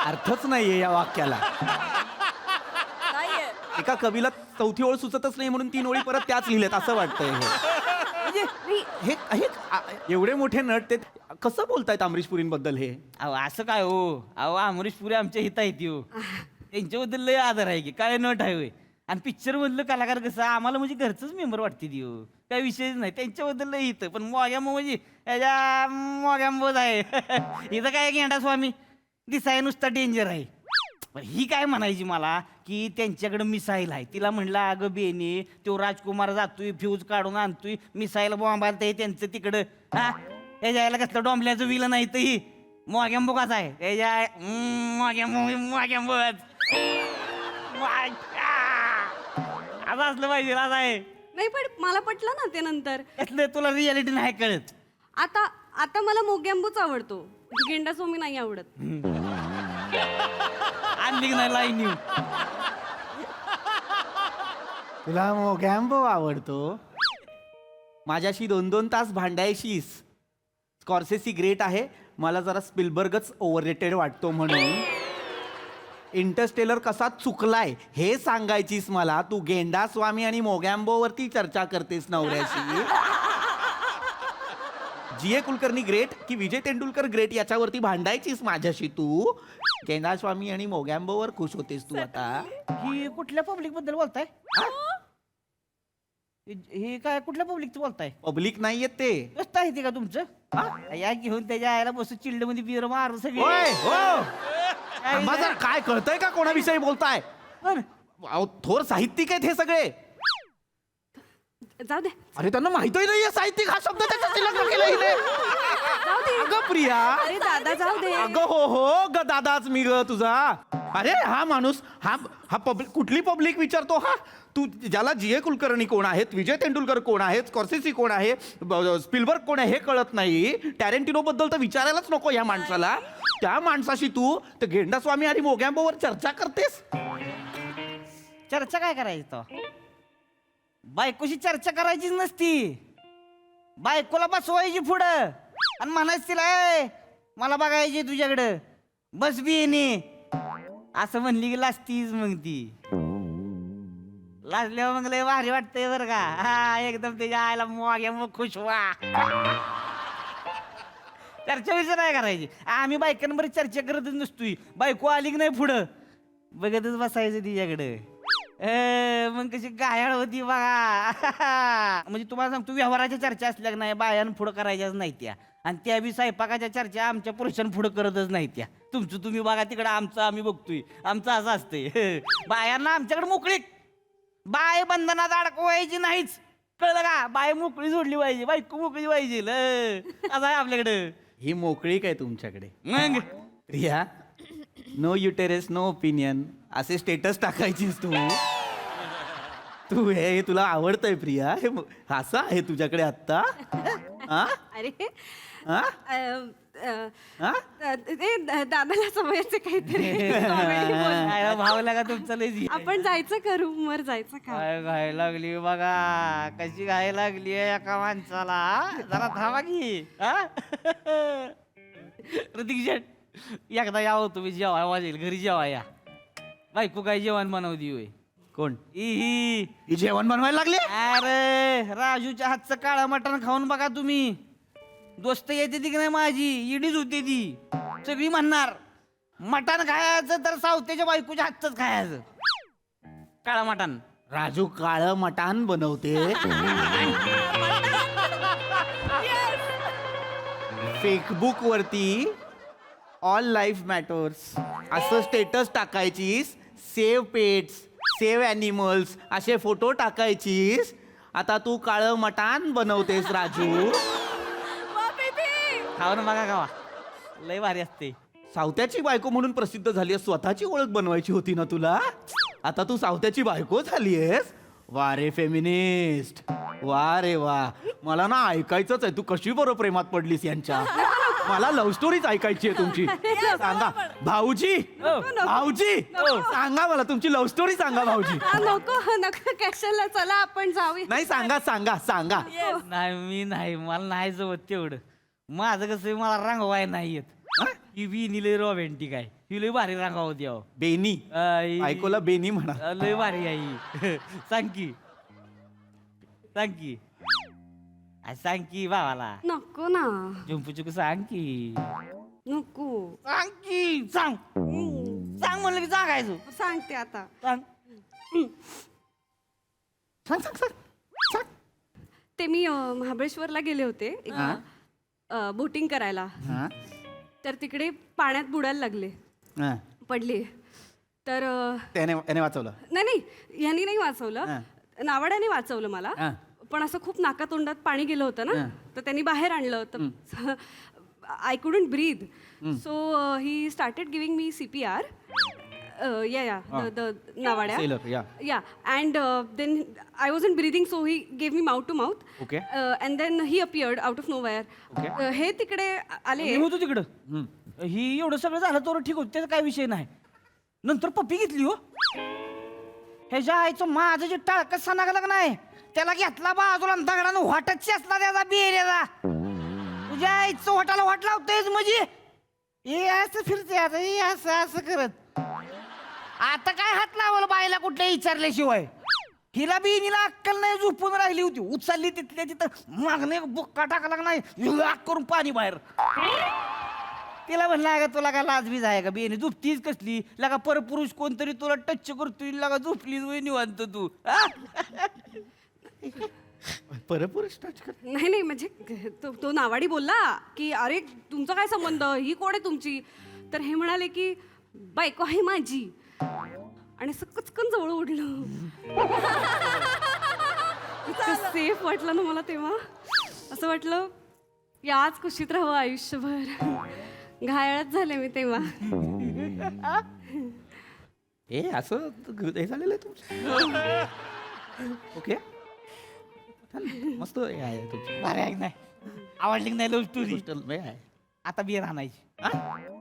Speaker 10: अर्थच नाहीये या वाक्याला.
Speaker 5: नाहीये.
Speaker 10: एका कवीला चौथी ओळ सुचतच नाही म्हणून 3 ओळी परत त्याच लिहिल्यात असं वाटतंय हे. म्हणजे एवढे मोठे नट ते कसं बोलतायत अमरीश पुरींबद्दल हे?
Speaker 9: अहो असं काय हो, अहो अमरीश पुरी आमच्या हिता येते हो, त्यांच्याबद्दल लय आदर आहे की, काय नट आहे होय. आणि पिक्चर मधलं कलाकार कसं आम्हाला म्हणजे घरचंच मेंबर वाटते ती हो, काय विषयच नाही त्यांच्याबद्दल लय हित. पण मोगॅम्बो म्हणजे याच्या मोगॅम्बोच आहे. इथं काय गेंडा स्वामी दिसाय नुसता डेंजर आहे. पण ही काय म्हणायची मला की त्यांच्याकडे मिसाईल आहे. तिला म्हणलं अगं बेने, तो राजकुमार जातोय फ्यूज काढून आणतोय, मिसाईल बॉम्ब आणतंय त्यांचं तिकडं. हा याच्या यायला कसलं डॉम्बल्याचं विलं नाही तर ही मोगॅम्बो कसा आहे याच्या मोगॅम्बो असं असलं पाहिजे. असं आहे
Speaker 2: नाही पण मला पटलं ना ते नंतर.
Speaker 9: यातलं तुला रियालिटी नाही कळत.
Speaker 2: आता मला मोगॅम्बोच आवडतो, गेंडा स्वामी नाही आवडत.
Speaker 9: आणली नाही लाईन यू.
Speaker 10: तुला मोगॅम्बो आवडतो? माझ्याशी 2-2 तास भांडायशीस. स्कॉर्सेसी ग्रेट आहे, मला जरा स्पिलबर्गच ओव्हररेटेड वाटतो म्हणून. इंटरस्टेलर कसा चुकलाय हे सांगायचीस मला. तू गेंडा स्वामी आणि मोगॅम्बो वरती चर्चा करतेस नवऱ्याशी. G.A. कुलकर्णी ग्रेट की विजय तेंडुलकर ग्रेट याच्यावरती भांडायचीस माझ्याशी तू. गेंडा स्वामी आणि मोगॅम्बोवर खुश होतेस तू आता.
Speaker 9: ही कुठल्या पब्लिक बद्दल बोलताय? हे काय कुठल्या पब्लिकचं बोलताय?
Speaker 10: पब्लिक नाहीये ते.
Speaker 9: कसं आहे ते का तुमचं? या घेऊन त्याच्या आईला बस चिल्ड मध्ये बिर मार सगळे.
Speaker 10: होय, हो. माझा काय कळतंय का कोणाविषयी बोलताय? अहो, थोर साहित्यिक आहेत हे सगळे.
Speaker 2: जाऊ दे
Speaker 10: अरे त्यांना माहितही नाहीये साहित्यिक हा शब्द त्याच्याशी लग्न केलं हिने.
Speaker 2: जाऊ दे.
Speaker 10: अगं प्रिया,
Speaker 2: अरे दादा जाऊ दे.
Speaker 10: अगं हो ग दादाच मी ग तुझा. अरे हा माणूस हा पब्लिक कुठली पब्लिक विचारतो हा? तू ज्याला G.A. कुलकर्णी कोण आहेत, विजय तेंडुलकर कोण आहेत, स्कॉर्सेसी कोण आहे, स्पिलबर्ग कोण आहे हे कळत नाही. टॅरेंटिनो बद्दल तर विचारायलाच नको या माणसाला. त्या माणसाशी तू तर गेंडा स्वामी आणि मोगॅम्बोवर चर्चा करतेस.
Speaker 9: चर्चा काय करायची तो? बायकोशी चर्चा करायचीच नसती. बायकोला बसवायची पुढं आणि म्हणायचं तिला, "ए, मला बघायची तुझ्याकडं, बस बी येणे." असं म्हणली की लाजतीच मग ती. लाजल्यावर मग लय भारी वाटतंय बरं का. हा एकदम त्याच्या आईला मग खुश व्हा. चर्चा विचार नाही करायची. आम्ही बायकांबरोबर चर्चा करतच नसतोय. बायको आली की नाही पुढं बघतच बसायचं तिच्याकडं. मग कशी गायाळ होती बघा. म्हणजे तुम्हाला सांगतो व्यवहाराच्या चर्चा असल्या की नाही बायान पुढं करायच्याच नाही त्या. आणि त्या बी स्वयंपाकाच्या चर्चा आमच्या पुरुषां पुढं करतच नाही त्या. तुमचं तुम्ही बघा तिकडं, आमचं आम्ही बघतोय. आमचं असं असतंय. बायांना आमच्याकडे मोकळीक, बाय बंधनात अडकवायची नाहीच, कळलं का? बाय मोकळी सोडली पाहिजे, बायको मोकळी पाहिजे. असं आहे आपल्याकडं.
Speaker 10: ही मोकळीक आहे तुमच्याकडे.
Speaker 9: मग
Speaker 10: Priya, no uterus no opinion असे स्टेटस टाकायचीस तू. तू हे तुला आवडतंय प्रिया? हे असं आहे तुझ्याकडे आत्ता?
Speaker 2: अरे
Speaker 10: हा? हा?
Speaker 2: ते दादाला समजायचं काहीतरी comedy बोल.
Speaker 9: भाव लागा तुमचं लय.
Speaker 2: आपण जायचं का रूम वर जायचं का?
Speaker 9: काय घाय लागली बघा, कशी घाय लागली एका माणसाला. जरा थांबा की. प्रतीक शेट, एकदा यावं तुम्ही जेवाय वाजेल घरी जेवा या. बायको काय जेवण बनवती होय?
Speaker 10: कोण?
Speaker 9: ही
Speaker 10: जेवण बनवायला लागले?
Speaker 9: अरे राजूच्या हातचं काळं मटण खाऊन बघा तुम्ही. दोस्त येते ती की नाही माझी, इडीच होती ती. सगळी म्हणणार मटण खायचं तर सावतेच्या बायकोच्या हातच खायचं. काळं मटण.
Speaker 10: राजू काळं मटान बनवते. फेसबुक वरती ऑल लाईफ मॅटर्स असं स्टेटस टाकायचीस. सेव्ह पेट्स, सेव्ह ॲनिमल्स असे फोटो टाकायचीस. आता तू काळं मटान बनवतेस राजू.
Speaker 9: खाऊन बघा खावा, लय भारी असते.
Speaker 10: सावत्याची बायको म्हणून प्रसिद्ध झाली आहेस, स्वतःची ओळख बनवायची होती ना तुला. आता तू सावत्याची बायको झाली आहेस. वा रे फेमिनिस्ट, वा रे वा. मला ना ऐकायचंच आहे, तू कशी बरं प्रेमात पडलीस यांच्या. मला लव्ह स्टोरीच ऐकायची आहे तुमची. सांगा भाऊजी, भाऊजी सांगा मला तुमची लव्ह स्टोरी सांगा भाऊजी.
Speaker 2: नको नको कशाला, चला आपण जाऊया.
Speaker 10: नाही सांगा सांगा सांगा.
Speaker 9: नाही मी नाही, मला नाही जमत तेवढं. माझं कसं आहे, मला रंगवाय नाही येत. ही बी लय रोमॅन्टिक आहे, ही लय भारी रंगावं द्यावं.
Speaker 10: बेनी ऐकूला बेनी म्हणा.
Speaker 9: लय भारी आहे ही. सांग की सांग की सांग की भावाला.
Speaker 2: नको ना,
Speaker 9: झुंपूचुक सांग की.
Speaker 2: नको
Speaker 9: सांग की सांग. सांग म्हणलं की सांगायचं.
Speaker 2: सांगते आता.
Speaker 9: सांग
Speaker 10: सांग सांग सांग.
Speaker 2: ते मी महाबळेश्वरला गेले होते बोटिंग करायला.
Speaker 10: हा?
Speaker 2: तर तिकडे पाण्यात बुडायला लागले,
Speaker 10: हा.
Speaker 2: पडले. तर
Speaker 10: त्याने वाचवलं.
Speaker 2: नाही नाही, ह्यांनी नाही वाचवलं, नावाड्याने वाचवलं मला.
Speaker 10: हा.
Speaker 2: पण असं खूप नाकातोंडात पाणी गेलं होतं ना, तर त्यांनी बाहेर आणलं. तर I couldn't breathe, so he started giving me CPR. या नावाड्या.
Speaker 10: Sailor,
Speaker 2: Yeah, and then I wasn't breathing, so he gave me mouth to mouth.
Speaker 10: Okay.
Speaker 2: And then he appeared out of nowhere.
Speaker 10: Okay.
Speaker 2: हे तिकडे आले.
Speaker 9: मी होतो तिकडं. ही एवढं सगळं झालं तर ठीक होतं, त्याचा काय विषय नाही. नंतर पप्पी घेतली हो. ह्याच्या आईचं माझं जे टाळकं सणागलं नाही, त्याला घेतला बाजूला दगडानं वाटच असला त्याचा बिहेऱ्याला. तुझ्या आईचं वाटाला वाट लावतोयच म्हणजे. हे असं फिरते आता, हे असं असं करत. आता काय हात लावलं बाईला कुठल्या विचारल्याशिवाय. हिला बिनीला अक्कल नाही, झोपून राहिली होती. उचलली तिथल्या तिथं मागणे बुक्का टाकला नाही, करून पाणी बाहेर. तिला म्हणलं का तुला काय लाजबीज आहे का, बेनी झोपतीच कसली लगा, परपुरुष कोणतरी तुला टच करतोय लगा, झोपलीच वय निवांत तू.
Speaker 10: परपुरुष टच कर.
Speaker 2: नाही नाही, म्हणजे तो नावाडी बोलला की अरे तुमचा काय संबंध, ही कोण आहे तुमची. तर हे म्हणाले की बायको आहे माझी, आणि असं कचकन जवळ ओढलं. इतकं सेफ वाटलं ना मला तेव्हा. असं वाटलं याच कुशीत राहावं आयुष्यभर. घायाळच झाले मी तेव्हा.
Speaker 10: हे असं हे झालेलं आहे तुमचं. ओके मस्त हे आहे तुमचं.
Speaker 9: भारी आहे की नाही, आवडली की नाही लव्ह स्टोरी. आता बियर आणायची.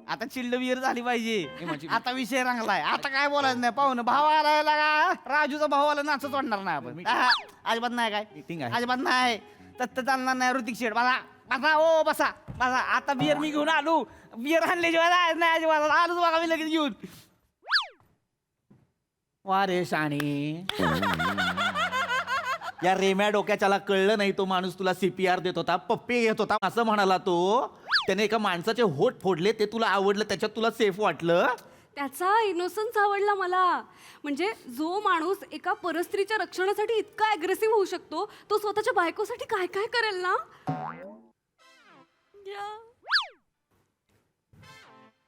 Speaker 9: आता चिल्ड बियर झाली पाहिजे. आता विषय रंगलाय, आता काय बोलायचं नाही. पाहुणं भाव आलाय लागा, राजूचा भाऊ आला नाचच वाटणार नाही आपण. अजिबात नाही काय
Speaker 10: Meeting आहे.
Speaker 9: अजिबात नाही, तत्त चालणार नाही. ऋतिक शेठ बसा बसा, ओ बसा बसा. आता बियर मी घेऊन आलो, बियर आणल्याशिवाय जायचं नाही अजिबात. आलोच बघा मी लगेच घेऊन.
Speaker 10: वा रे शाणी. या रेम्या डोक्याच्याला कळलं नाही, तो माणूस तुला CPR देत होता, पप्पी घेत होता असं म्हणाला तो. त्याने एका माणसाचे होठ फोडले, ते तुला आवडलं, त्याच्यात तुला सेफ वाटलं.
Speaker 2: त्याचा इनोसन्स आवडला मला. म्हणजे जो माणूस एका परस्त्रीच्या रक्षणासाठी इतका अग्रेसिव्ह होऊ शकतो, तो स्वतःच्या बायकोसाठी काय काय करेल ना.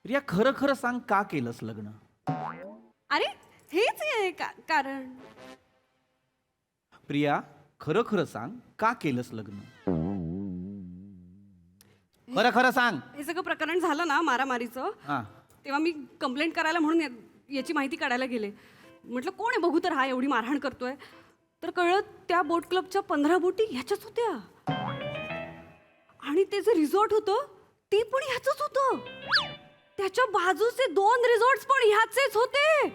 Speaker 10: प्रिया खरं खरं सांग, का केलंस लग्न.
Speaker 2: अरे हेच आहे कारण.
Speaker 10: प्रिया खरं खरं सांग, का केलंस लग्न. खरं खरं सांग.
Speaker 2: हे सगळं प्रकरण झालं ना मारामारीचं,
Speaker 10: हा.
Speaker 2: तेव्हा मी कंप्लेंट करायला म्हणून याची माहिती काढायला गेले. म्हटलं कोण आहे बघू तर, हा एवढी मारहाण करतोय. तर कळलं त्या बोट क्लबच्या 15 बोटी ह्याच्याच होत्या, आणि ते जे रिसॉर्ट होतं ते पण ह्याचंच होतं. त्याच्या बाजूचे 2 रिसॉर्ट्स पण ह्याचेच होते.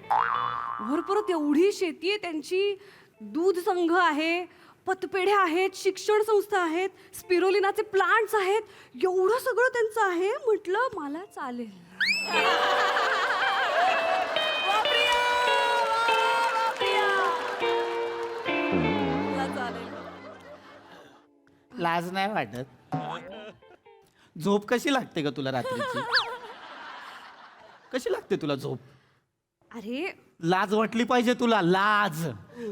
Speaker 2: वर परत एवढी शेती आहे त्यांची, दूध संघ आहे, पतपेढ्या आहेत, शिक्षण संस्था आहेत, स्पिरोलिनाचे प्लांट्स आहेत, एवढं सगळं त्यांचं आहे. म्हटलं मला चालेल.
Speaker 10: लाज नाही वाटत. झोप कशी लागते का तुला रात्रीची. कशी लागते तुला झोप.
Speaker 2: अरे
Speaker 10: लाज वाटली पाहिजे तुला, लाज.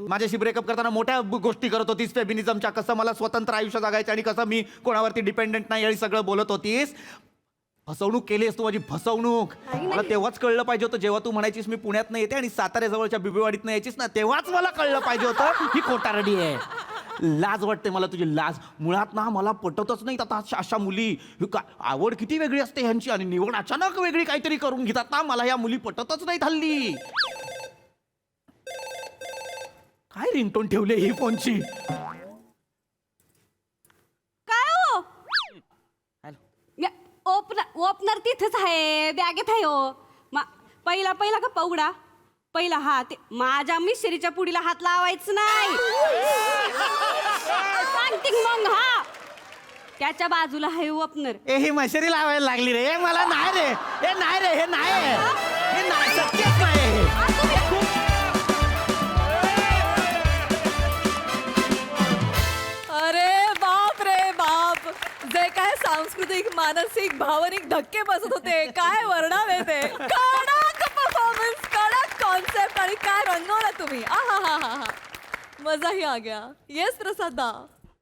Speaker 10: माझ्याशी ब्रेकअप करताना मोठ्या गोष्टी करत होतीस फेमिनिझमच्या, कसं मला स्वतंत्र आयुष्य जगायचं आणि कसं मी कोणावरती डिपेंडेंट नाही आणि सगळं बोलत होतीस. फसवणूक केलीस तू, माझी फसवणूक. मला तेव्हाच कळलं पाहिजे होतं, जेव्हा तू म्हणायचीस मी पुण्यात नाही येते आणि साताऱ्याजवळच्या बिबीवाडीत नाही यायचीस ना, तेव्हाच मला कळलं पाहिजे होतं ही खोटारडी आहे. लाज वाटते मला तुझी, लाज. मुळात ना मला पटतच नाही आता अशा मुली. आवड किती वेगळी असते ह्यांची आणि निवड अचानक वेगळी काहीतरी करून घेतात ना, मला या मुली पटतच नाही हल्ली. काय रिंगटोन ठेवले ही फोनची.
Speaker 2: ओपनर तिथंच आहे, बॅगेत आहे हो. पहिला का उघडा पहिला हा ते माझ्या मिश्रीच्या पुडीला हात लावायचं नाही. सांगते मग. हा त्याच्या बाजूला आहे ओपनर.
Speaker 9: ए ही मशरी लावायला लागली रे. मला नाही रे. हे नाही रे. हे नाही शक्यच नाही हे.
Speaker 5: अरे बाप रे बाप, जे काय सांस्कृतिक मानसिक भावनिक धक्के बसत होते, काय वर्णावे ते. कडक परफॉर्मन्स, कडक कॉन्सेप्ट आणि काय रंगवला तुम्ही. आहा, मजा ही आ गया. येस प्रसाद दा.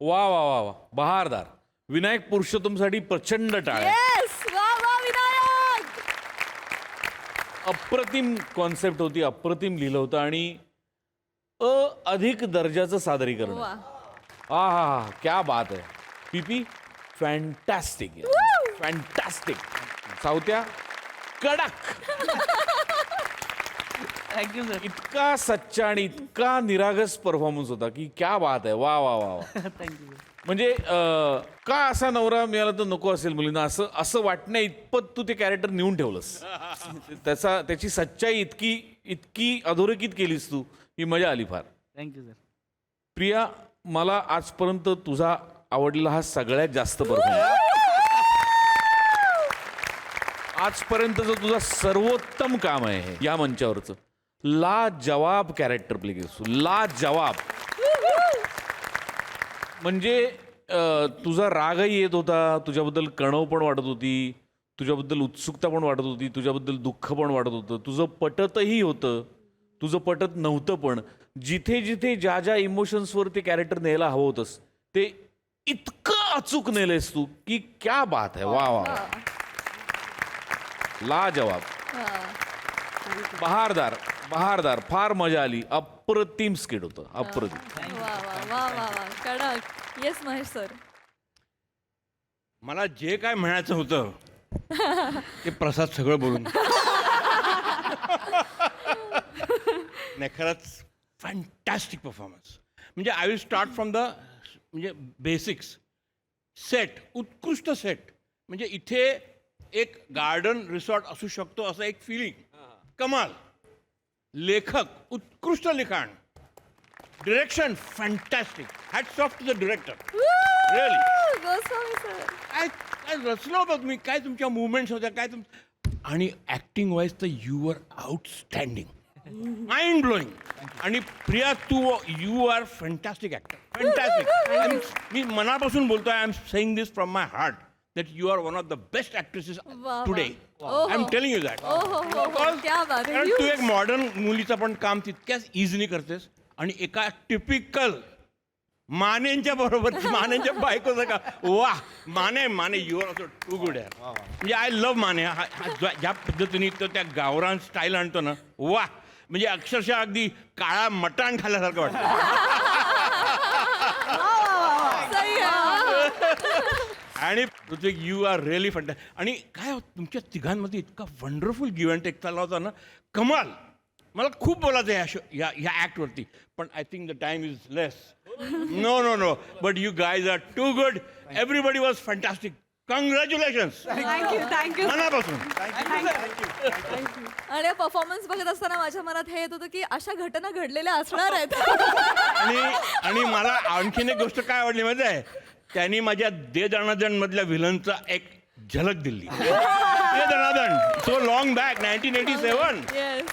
Speaker 11: वा वा वा वा बहारदार. विनायक पुरुषोत्तमसाठी प्रचंड टाळ्या.
Speaker 5: येस, वा विनायक.
Speaker 11: अप्रतिम कॉन्सेप्ट होती, अप्रतिम लिहिलं होतं आणि अधिक दर्जाचं सादरीकरण.
Speaker 5: वा.
Speaker 11: हा क्या बात आहे. पीपी फॅन्टॅस्टिक फॅन्टॅस्टिक. सावत्या कडक.
Speaker 3: Thank you sir.
Speaker 11: इतका सच्चा आणि इतका निरागस परफॉर्मन्स होता की क्या बात आहे. वा वा वा वा.
Speaker 3: थँक्यू.
Speaker 11: म्हणजे का असा नवरा मिळाला तर नको असेल मुलींना असं असं वाटण्या इतपत तू ते कॅरेक्टर नेऊन ठेवलंस. त्याची सच्चाई इतकी अधोरेखित केलीस तू ही मजा आली फार.
Speaker 3: Thank you sir.
Speaker 11: प्रिया, मला आजपर्यंत तुझा आवडलेला हा सगळ्यात जास्त परफॉर्मन्स. आजपर्यंतचं तुझं सर्वोत्तम काम आहे हे या मंचावरचं. लाजवाब कॅरेक्टर प्ले केस तू. लाजवाब. म्हणजे तुझा रागही येत होता, तुझ्याबद्दल कणव पण वाटत होती, तुझ्याबद्दल उत्सुकता पण वाटत होती, तुझ्याबद्दल दुःख पण वाटत होतं, तुझं पटतही होतं, तुझं पटत नव्हतं पण. जिथे जिथे ज्या ज्या इमोशन्सवर ते कॅरेक्टर न्यायला हवं होतंस ते इतकं अचूक नेलेस तू की क्या बात आहे. वा वा. लाजवाब. बहारदार बहारदार. फार मजा आली. अप्रतिम स्किट होतं. अप्रतिम.
Speaker 5: वा कडक. Yes Mahesh sir.
Speaker 12: मला जे काय म्हणायचं होतं ते प्रसाद सगळं बोलून. नाही खरंच फॅन्टॅस्टिक परफॉर्मन्स. म्हणजे I will start from the म्हणजे बेसिक्स. सेट, उत्कृष्ट सेट. म्हणजे इथे एक गार्डन रिसॉर्ट असू शकतो असं एक फिलिंग. कमाल. लेखक, उत्कृष्ट लिखाण. Direction fantastic. Hats off to the director. Really
Speaker 5: Goswami sir.
Speaker 12: काय रचलं होतं तुम्ही, काय तुमच्या मुवमेंट्स होत्या, काय आणि ऍक्टिंग वाईज तर you are outstanding. Mind blowing. आणि Priya you are fantastic actor. Fantastic. मी मनापासून बोलतोय. I am saying this from my heart that you are one of the best actresses today. I am telling you that.
Speaker 5: क्या बात आहे.
Speaker 12: कारण तू एक मॉडर्न मुलीचं पण काम तितक्याच इझिली करतेस आणि एका टिपिकल मानेंच्या बरोबर मानेंच्या बायकोचं का. वा Mane you are also too good आहे. म्हणजे आय लव्ह माने. ज्या पद्धतीने तो त्या गावरान स्टाईल आणतो ना, वा. म्हणजे अक्षरशः अगदी काळा मटाण खाल्ल्यासारखं वाटतं. आणि Ritwik you are really fantastic. आणि काय तुमच्या तिघांमध्ये इतका वंडरफुल गिव्ह अँड टेक चालला होता ना, कमाल. मला खूप बोलायचं आहे या ॲक्टवरती पण I think the time is less. No but you guys are too good. Everybody was fantastic. Congratulations.
Speaker 5: Thank you
Speaker 12: मनापासून.
Speaker 5: आणि परफॉर्मन्स बघत असताना माझ्या मनात हे येत होतं की अशा घटना घडलेल्या असणार आहेत.
Speaker 12: आणि मला आणखीन एक गोष्ट काय आवडली माहिती आहे, त्यांनी माझ्या दे दणादण मधल्या व्हिलनचा एक झलक दिली. दे दणादण so long back 1987.
Speaker 5: Yes.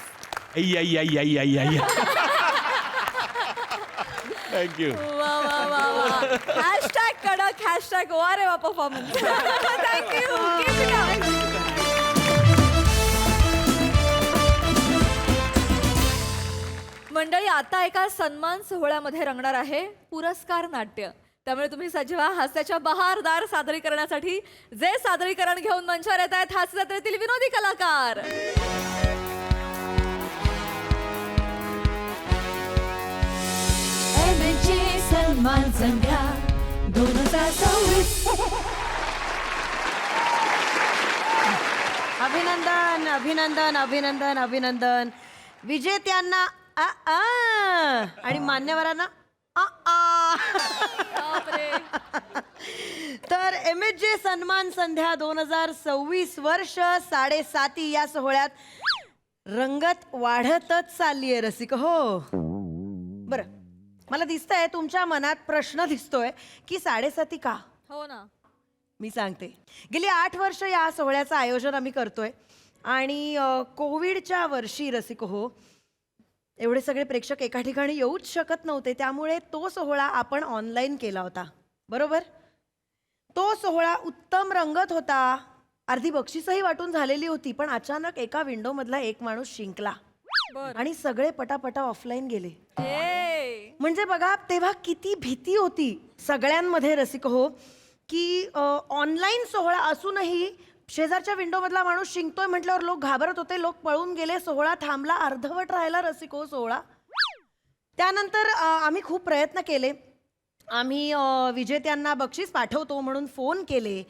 Speaker 12: Thank you.
Speaker 5: वा. हॅशटॅग कडक. हॅशटॅग वा रे वा परफॉर्मन्स. थँक्यू. मंडळी, आता एका सन्मान सोहळ्यामध्ये रंगणार आहे पुरस्कार नाट्य. त्यामुळे तुम्ही सजवा हास्याच्या बहारदार सादरीकरणासाठी. जे सादरीकरण घेऊन मंचावर येत आहेत हास्य जत्रेतील विनोदी कलाकार.
Speaker 13: सन्मान संध्या 2026.
Speaker 2: अभिनंदन अभिनंदन अभिनंदन अभिनंदन. विजेत्यांना आणि मान्यवरांना
Speaker 14: तर MHJ सन्मान संध्या 2026 वर्ष 7.5 या सोहळ्यात रंगत वाढतच चालली आहे रसिक हो. बरं मला दिसतंय तुमच्या मनात प्रश्न दिसतोय की 7.5 का.
Speaker 5: हो ना.
Speaker 14: मी सांगते. गेली 8 वर्ष या सोहळ्याचं आयोजन आम्ही करतोय आणि कोविडच्या वर्षी रसिक हो एवढे सगळे प्रेक्षक एका ठिकाणी येऊच शकत नव्हते, त्यामुळे तो सोहळा आपण ऑनलाईन केला होता. बरोबर. तो सोहळा उत्तम रंगत होता, अर्धी बक्षीसही वाटून झालेली होती, पण अचानक एका विंडो मधला एक माणूस शिंकला आणि सगळे पटापटा ऑफलाईन गेले. म्हणजे बघा तेव्हा किती भीती होती सगळ्यांमध्ये रसिक हो की ऑनलाईन सोहळा असूनही शेजारच्या विंडो मधला माणूस शिंकतोय म्हटल्यावर लोक घाबरत होते, लोक पळून गेले, सोहळा थांबला, अर्धवट राहिला रसिक हो सोहळा. त्यानंतर आम्ही खूप प्रयत्न केले. आम्ही विजेत्यांना बक्षीस पाठवतो म्हणून फोन केले,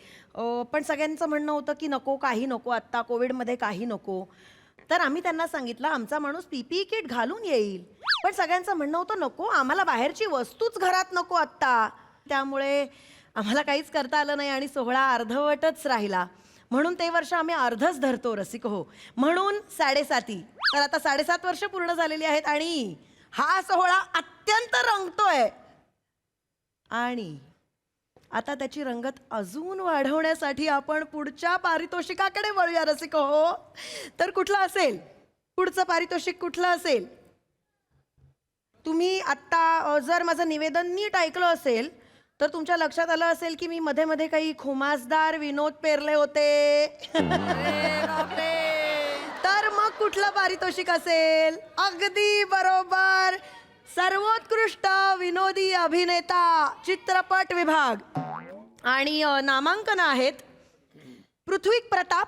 Speaker 14: पण सगळ्यांचं म्हणणं होतं की नको, काही नको, आत्ता कोविडमध्ये काही नको. तर आम्ही त्यांना सांगितलं आमचा माणूस PPE किट घालून येईल, पण सगळ्यांचं म्हणणं होतं नको, आम्हाला बाहेरची वस्तूच घरात नको आत्ता. त्यामुळे आम्हाला काहीच करता आलं नाही आणि सोहळा अर्धवटच राहिला. म्हणून ते वर्ष आम्ही अर्धच धरतो रसिक हो, म्हणून 7.5. तर आता 7.5 वर्ष पूर्ण झालेली आहेत आणि हा सोहळा अत्यंत रंगतोय आणि आता त्याची रंगत अजून वाढवण्यासाठी आपण पुढच्या पारितोषिकाकडे वळूया रसिक हो. तर कुठलं असेल पुढचं पारितोषिक, कुठलं असेल? तुम्ही आत्ता जर माझं निवेदन नीट ऐकलं असेल तर तुमच्या लक्षात आलं असेल की मी मध्ये मध्ये काही खुमासदार विनोद पेरले होते. तर मग कुठलं पारितोषिक असेल? अगदी बरोबर, सर्वोत्कृष्ट विनोदी अभिनेता चित्रपट विभाग. आणि नामांकन आहेत पृथ्वी प्रताप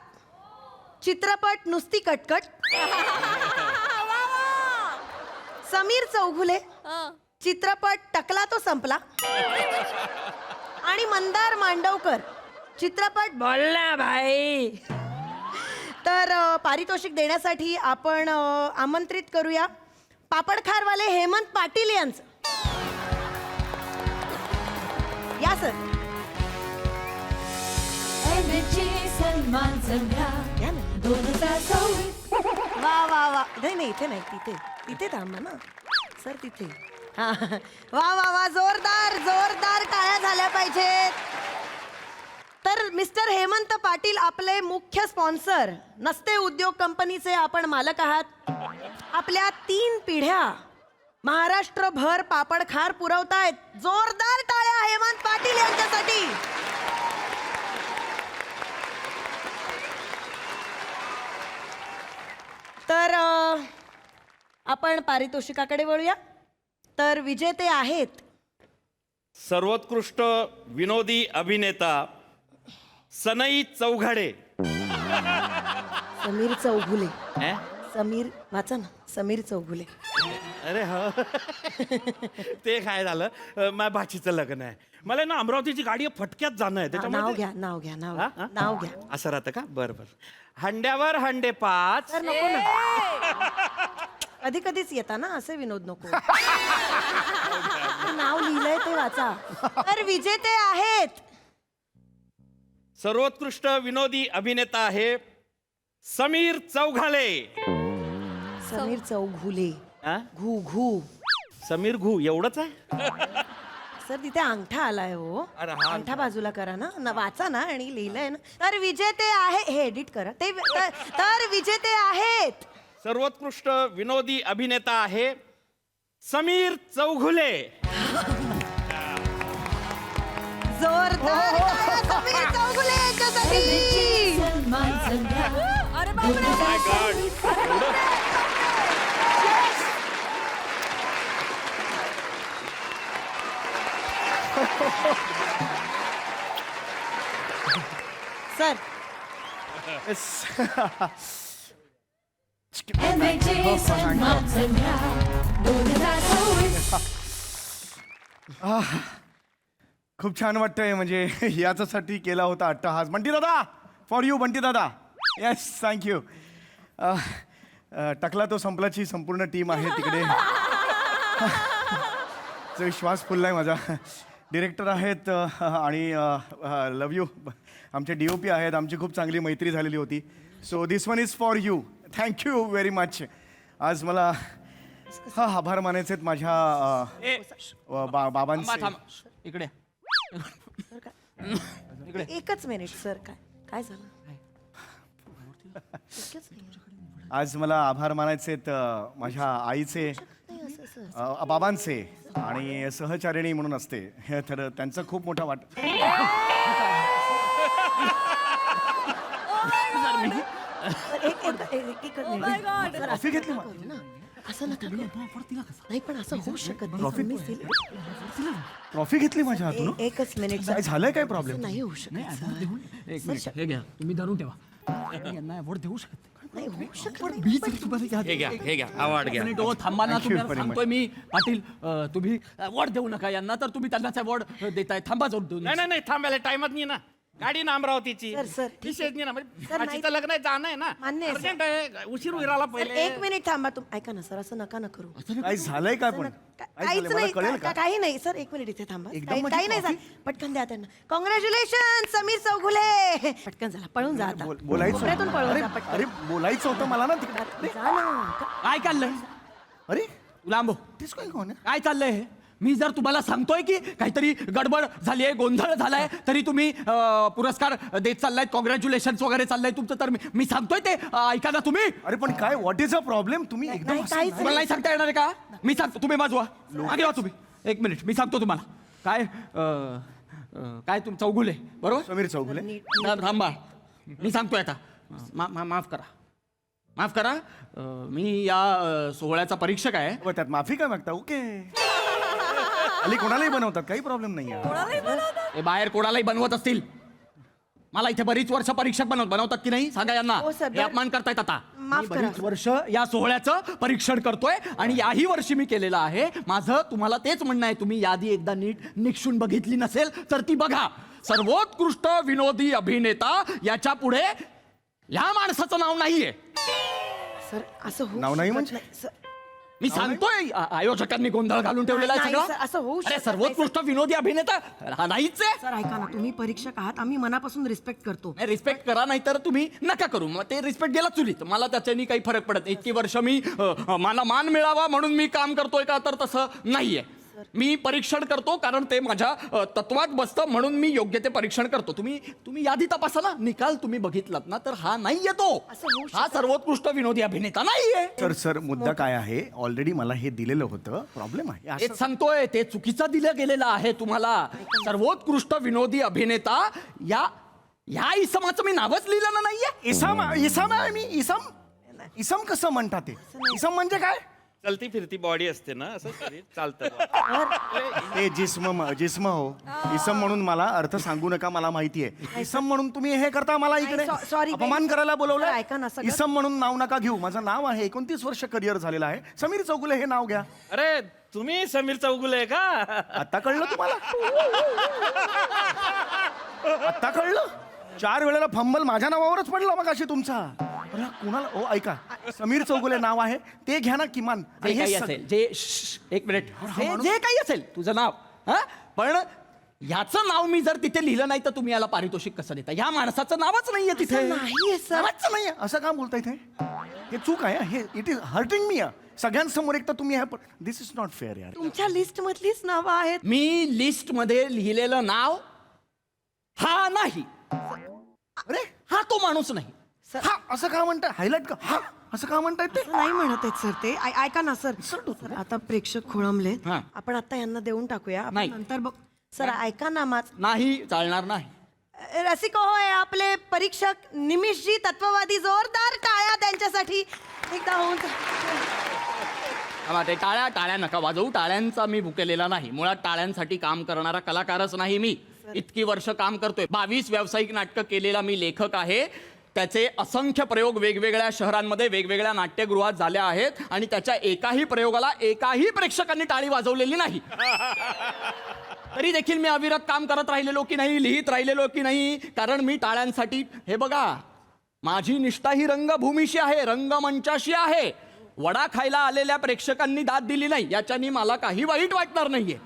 Speaker 14: चित्रपट नुसती कटकट, समीर चौघुले चित्रपट टकला तो संपला आणि मंदार मांडवकर चित्रपट बोलना भाई. तर पारितोषिक देण्यासाठी आपण आमंत्रित करूया पापडखारवाले हेमंत पाटील यांचं. या सर.
Speaker 13: MHJ सन्मान संध्या
Speaker 14: या ना.
Speaker 13: 2026.
Speaker 14: वा वा वा. नाही इथे नाही, तिथे तिथे थांबा ना सर, तिथे. हा. वा वा वा, जोरदार जोरदार टाळ्या झाल्या पाहिजेत. तर मिस्टर हेमंत पाटील आपले मुख्य स्पॉन्सर, नसते उद्योग कंपनीचे आपण मालक आहात. आपल्या 3 पिढ्या महाराष्ट्रभर पापडखार पुरवतायत. जोरदार टाळ्या हेमंत पाटील यांच्यासाठी. तर आपण पारितोषिकाकडे वळूया. तर विजेते आहेत
Speaker 12: सर्वोत्कृष्ट विनोदी अभिनेता सनई चौघडे.
Speaker 14: समीर चौघुले.
Speaker 10: अं?
Speaker 14: समीर वाचा ना, समीर चौघुले.
Speaker 12: अरे हो. ते काय झालं, माझ्या भाचीचं लग्न आहे, मला ना अमरावतीची गाडी फटक्यात जाणं आहे,
Speaker 14: नाव
Speaker 12: त्याच्यामुळे
Speaker 14: घ्या, नाव घ्या, नाव
Speaker 12: हा? हा?
Speaker 14: नाव घ्या.
Speaker 12: असं राहतं का? बरं बरं. हंड्यावर हंडे 5.
Speaker 14: तर नको ना, कधी कधीच येता ना असे विनोद नको. नाव लिहिलंय ते वाचा. तर विजेते आहेत
Speaker 12: सर्वोत्कृष्ट विनोदी अभिनेता आहे समीर चौघाले.
Speaker 14: समीर चौघुले.
Speaker 12: हा?
Speaker 14: घू घू.
Speaker 12: समीर घू एवढंच आहे?
Speaker 14: सर तिथे अंगठा आलाय हो.
Speaker 12: अरे हा
Speaker 14: अंगठा बाजूला करा ना, वाचा ना आणि लिहिलंय ना. तर विजेते आहे, हे एडिट करा ते. तर विजेते आहेत
Speaker 12: सर्वोत्कृष्ट विनोदी अभिनेता आहे समीर चौघुले.
Speaker 14: जोरदार टाळ्या समीर चौघुले यांच्यासाठी.
Speaker 13: MHJ सन्मान संध्या 2026.
Speaker 14: सर
Speaker 13: MHJ सन्मान संध्या 2026.
Speaker 1: खूप छान वाटतंय, म्हणजे याच्यासाठी केला होता अट्टहास. बंटी दादा, फॉर यू बंटी दादा. Yes, thank you. टकला तो संपलाची संपूर्ण टीम आहे तिकडे. श्वास फुललाय माझा. डिरेक्टर आहेत आणि लव यू आमचे DOP आहेत. आमची खूप चांगली मैत्री झालेली होती. So this one is for you. Thank you very much. आज मला आभार मानायचे आहेत माझ्या बाबांचे.
Speaker 3: थांबा. इकडे
Speaker 14: एकच मिनिट सर. काय झालं?
Speaker 1: आज मला आभार मानायचे आहेत माझ्या आईचे, बाबांचे आणि सहचारिणी म्हणून असते तर त्यांचा खूप मोठा कॉफी घेतली
Speaker 14: ना असं नका करू. नाही पण असं होऊ शकत नाही.
Speaker 1: ट्रॉफी घेतली माझ्या हातून.
Speaker 14: एकच मिनिट
Speaker 1: काय झालंय? काय प्रॉब्लेम?
Speaker 14: नाही होऊ शकत.
Speaker 3: एक मिनिट हे घ्या तुम्ही धरून ठेवा. यांना अवॉर्ड देऊ शकत
Speaker 14: नाही होऊ शकत.
Speaker 11: हे घ्या अवॉर्ड घ्या.
Speaker 3: मिनिट. थांबा ना.
Speaker 1: Thank you
Speaker 3: तुम्हाला
Speaker 1: very
Speaker 3: सांगतोय मी पाटील तुम्ही अवॉर्ड देऊ नका यांना. तर तुम्ही त्यांनाच अवॉर्ड देताय. थांबा जाऊन देऊ.
Speaker 15: नाही नाही थांबायला टाइमच नाही ना. गाडी ना अमरावतीची.
Speaker 14: सर, ठीक
Speaker 15: विशेष नाही ना.
Speaker 14: सर,
Speaker 15: म्हणजे
Speaker 14: नाही.
Speaker 15: बाजीचं लग्न आहे, जाणं आहे ना.
Speaker 14: मान्य आहे, सर.
Speaker 15: अर्जंट आहे, उशीर होईल राहिला
Speaker 14: सर,
Speaker 15: पहिले.
Speaker 14: एक मिनिट थांबा. ऐका ना सर, असं नका ना करू.
Speaker 1: काय झालंय? काय पण काय
Speaker 14: काहीच
Speaker 1: झालंय? मला
Speaker 14: नाही.
Speaker 1: कळेल का?
Speaker 14: काही नाही सर. एक मिनिट इथे थांबा.
Speaker 1: एकदम
Speaker 14: काही
Speaker 1: माझी
Speaker 14: काही नाही
Speaker 1: coffee?
Speaker 14: सर. पटकन द्या त्यांना. कॉंग्रॅच्युलेशन समीर चौगुले. पटकन झाला. पळून जा आता.
Speaker 1: बोलायचं
Speaker 14: कोपऱ्यातून पळून
Speaker 1: अरे
Speaker 14: जा पटकन.
Speaker 1: अरे बोलायचं होतं मला ना
Speaker 14: जा ना.
Speaker 3: काय चाललंय?
Speaker 1: अरे
Speaker 3: लांबो.
Speaker 1: तेच काय कोण आहे?
Speaker 3: काय चाललंय हे? मी जर तुम्हाला सांगतोय की काहीतरी गडबड झाली आहे, गोंधळ झालाय, तरी तुम्ही पुरस्कार देत चाललाय, कॉंग्रॅच्युलेशन वगैरे चाललंय तुमचं, तर मी सांगतोय ते ऐका ना तुम्ही.
Speaker 1: अरे पण काय व्हॉट इज अ प्रॉब्लेम? तुम्ही एकदम
Speaker 14: नाही, काहीच
Speaker 3: तुम्हाला नाही सांगता येणार आहे का? मी सांगतो. तुम्ही वाजवा. मागे वा तुम्ही. एक मिनिट मी सांगतो तुम्हाला. काय काय तुम चौगुले बरोबर?
Speaker 1: समीर चौगुले.
Speaker 3: थांबा. मी सांगतोय आता. माफ करा. माफ करा. मी या सोहळ्याचा परीक्षक आहे.
Speaker 1: त्यात माफी काय मागता? ओके. अली कोणालाही बनवतात, काही प्रॉब्लेम नाही आहे.
Speaker 3: हे बाहेर कोणालाही बनवत असतील. मला इथे बरीच वर्ष परीक्षक बनवतात की नाही सांगा यांना.
Speaker 14: हो, सर.
Speaker 3: हे अपमान करतायत आता.
Speaker 14: माफ
Speaker 3: मी
Speaker 14: करा.
Speaker 3: बरीच वर्ष या सोहळ्याचं परीक्षण करतोय आणि याही वर्षी मी केलेलं आहे. माझं तुम्हाला तेच म्हणणं आहे, तुम्ही यादी एकदा नीट निक्षून बघितली नसेल तर ती बघा. सर्वोत्कृष्ट विनोदी अभिनेता याच्या पुढे या माणसाचं नाव नाहीये.
Speaker 14: सर असं होऊ
Speaker 1: नाव नाही
Speaker 14: शकत
Speaker 1: म्हणजे?
Speaker 14: नाही. सर,
Speaker 3: मी सांगतोय आयोजकांनी गोंधळ घालून ठेवलेला आहे
Speaker 14: नाही,
Speaker 3: सगळं.
Speaker 14: सर, असं होऊ
Speaker 3: अरे
Speaker 14: शकत
Speaker 3: सर्वोत्कृष्ट विनोदी अभिनेता हा नाहीच आहे.
Speaker 14: सर ऐका ना, तुम्ही परीक्षक आहात. आम्ही मनापासून रिस्पेक्ट करतो.
Speaker 3: रिस्पेक्ट करा, नाही तर तुम्ही नका करू. मग ते रिस्पेक्ट गेला चुलीत. मला त्याच्यानी काही फरक पडत नाही. इतकी वर्ष मी मला मान मिळावा म्हणून मी काम करतोय का? तर तसं नाहीये. मी परीक्षण करतो कारण ते माझ्या तत्वात बसतं म्हणून मी योग्य ते परीक्षण करतो. तुम्ही यादी तपासा ना. निकाल तुम्ही बघितलात ना तर हा नाही येतो. हा सर्वोत्कृष्ट विनोदी अभिनेता नाहीये.
Speaker 1: सर मुद्दा काय आहे? ऑलरेडी मला हे दिलेलं होतं. प्रॉब्लेम आहे असं-
Speaker 3: तेच सांगतोय. ते चुकीचं दिलं गेलेलं आहे तुम्हाला. सर्वोत्कृष्ट विनोदी अभिनेता या इसमाचं मी नावच लिहिलेलं नाहीये.
Speaker 1: इसम आहे मी. इसम कसं म्हणतात ते? इसम म्हणजे काय?
Speaker 15: चलती फिरती बॉडी असते ना, असं शरीर चालतं.
Speaker 1: ते जिस्म हो. इसम म्हणून मला अर्थ सांगू नका, मला माहिती आहे. इसम म्हणून तुम्ही हे करता, मला इकडे
Speaker 14: नाही, सॉरी,
Speaker 1: अपमान करायला
Speaker 14: सर,
Speaker 1: बोलवलं.
Speaker 14: ऐका ना, सगळं-
Speaker 1: इसम म्हणून नाव नका घेऊ. माझं नाव आहे, 29 वर्ष करिअर झालेलं आहे. समीर चौगुले हे नाव घ्या.
Speaker 15: अरे तुम्ही समीर चौगुले का?
Speaker 1: आता कळलं तुम्हाला? आता कळलं? 4 वेळेला फंबल माझ्या नावावरच पडला मग अशी तुमचा. अरे कुणाला? ओ ऐका, समीर चौगुले नाव आहे ते घ्या ना किमान.
Speaker 3: जे काही असेल एक मिनिट जे काही असेल तुझं नाव. हा पण याचं नाव मी जर तिथे लिहिलं नाही तर तुम्ही याला पारितोषिक कसं देता? या माणसाचं नावच नाहीये तिथे.
Speaker 14: असं नाहीये सर.
Speaker 1: नावच नाहीये असं का बोलता इथे? हे चूक आहे. हे इट इज हर्टिंग मी. सगळ्यांसमोर एक तर तुम्ही दिस इज नॉट फेअर यार.
Speaker 14: तुमच्या लिस्ट मधलीच नावं आहेत.
Speaker 3: मी लिस्ट मध्ये लिहिलेलं नाव हा नाही.
Speaker 1: अरे
Speaker 3: हा तो माणूस नाही.
Speaker 1: हा असं का म्हणताय? हायलाइट का? हा असं का म्हणताय ते?
Speaker 14: असं नाही म्हणत आहेत सर ते. ऐका ना सर. सर आता प्रेक्षक खोळंबले.
Speaker 3: हा.
Speaker 14: आपण आता यांना देऊन टाकूया. आपण
Speaker 3: नाही.
Speaker 14: नंतर बघ. सर ऐका ना
Speaker 3: नाही चालणार नाही.
Speaker 14: रसिको होय आपले परीक्षक निमिषजी तत्ववादी. जोरदार टाळ्या त्यांच्यासाठी. एकदा होऊन
Speaker 3: ते टाळ्या नका वाजवू. टाळ्यांचा मी भुकेलेला नाही. मुळात टाळ्यांसाठी काम करणारा कलाकारच नाही मी. इतकी वर्ष काम करतोय. 22 व्यावसायिक नाटकं केलेला मी लेखक आहे. त्याचे असंख्य प्रयोग वेगवेगळ्या शहरांमध्ये वेगवेगळ्या नाट्यगृहात झाले आहेत आणि त्याच्या एकाही प्रयोगाला एकाही प्रेक्षकांनी टाळी वाजवलेली नाही. तरी देखील मी अविरत काम करत राहिलेलो की नाही, लिहित राहिलेलो की नाही, कारण मी टाळ्यांसाठी हे बघा माझी निष्ठा ही रंगभूमीशी आहे, रंगमंचाशी आहे. वडा खायला आलेल्या प्रेक्षकांनी दाद दिली नाही याच्यानी मला काही वाईट वाटणार नाहीये.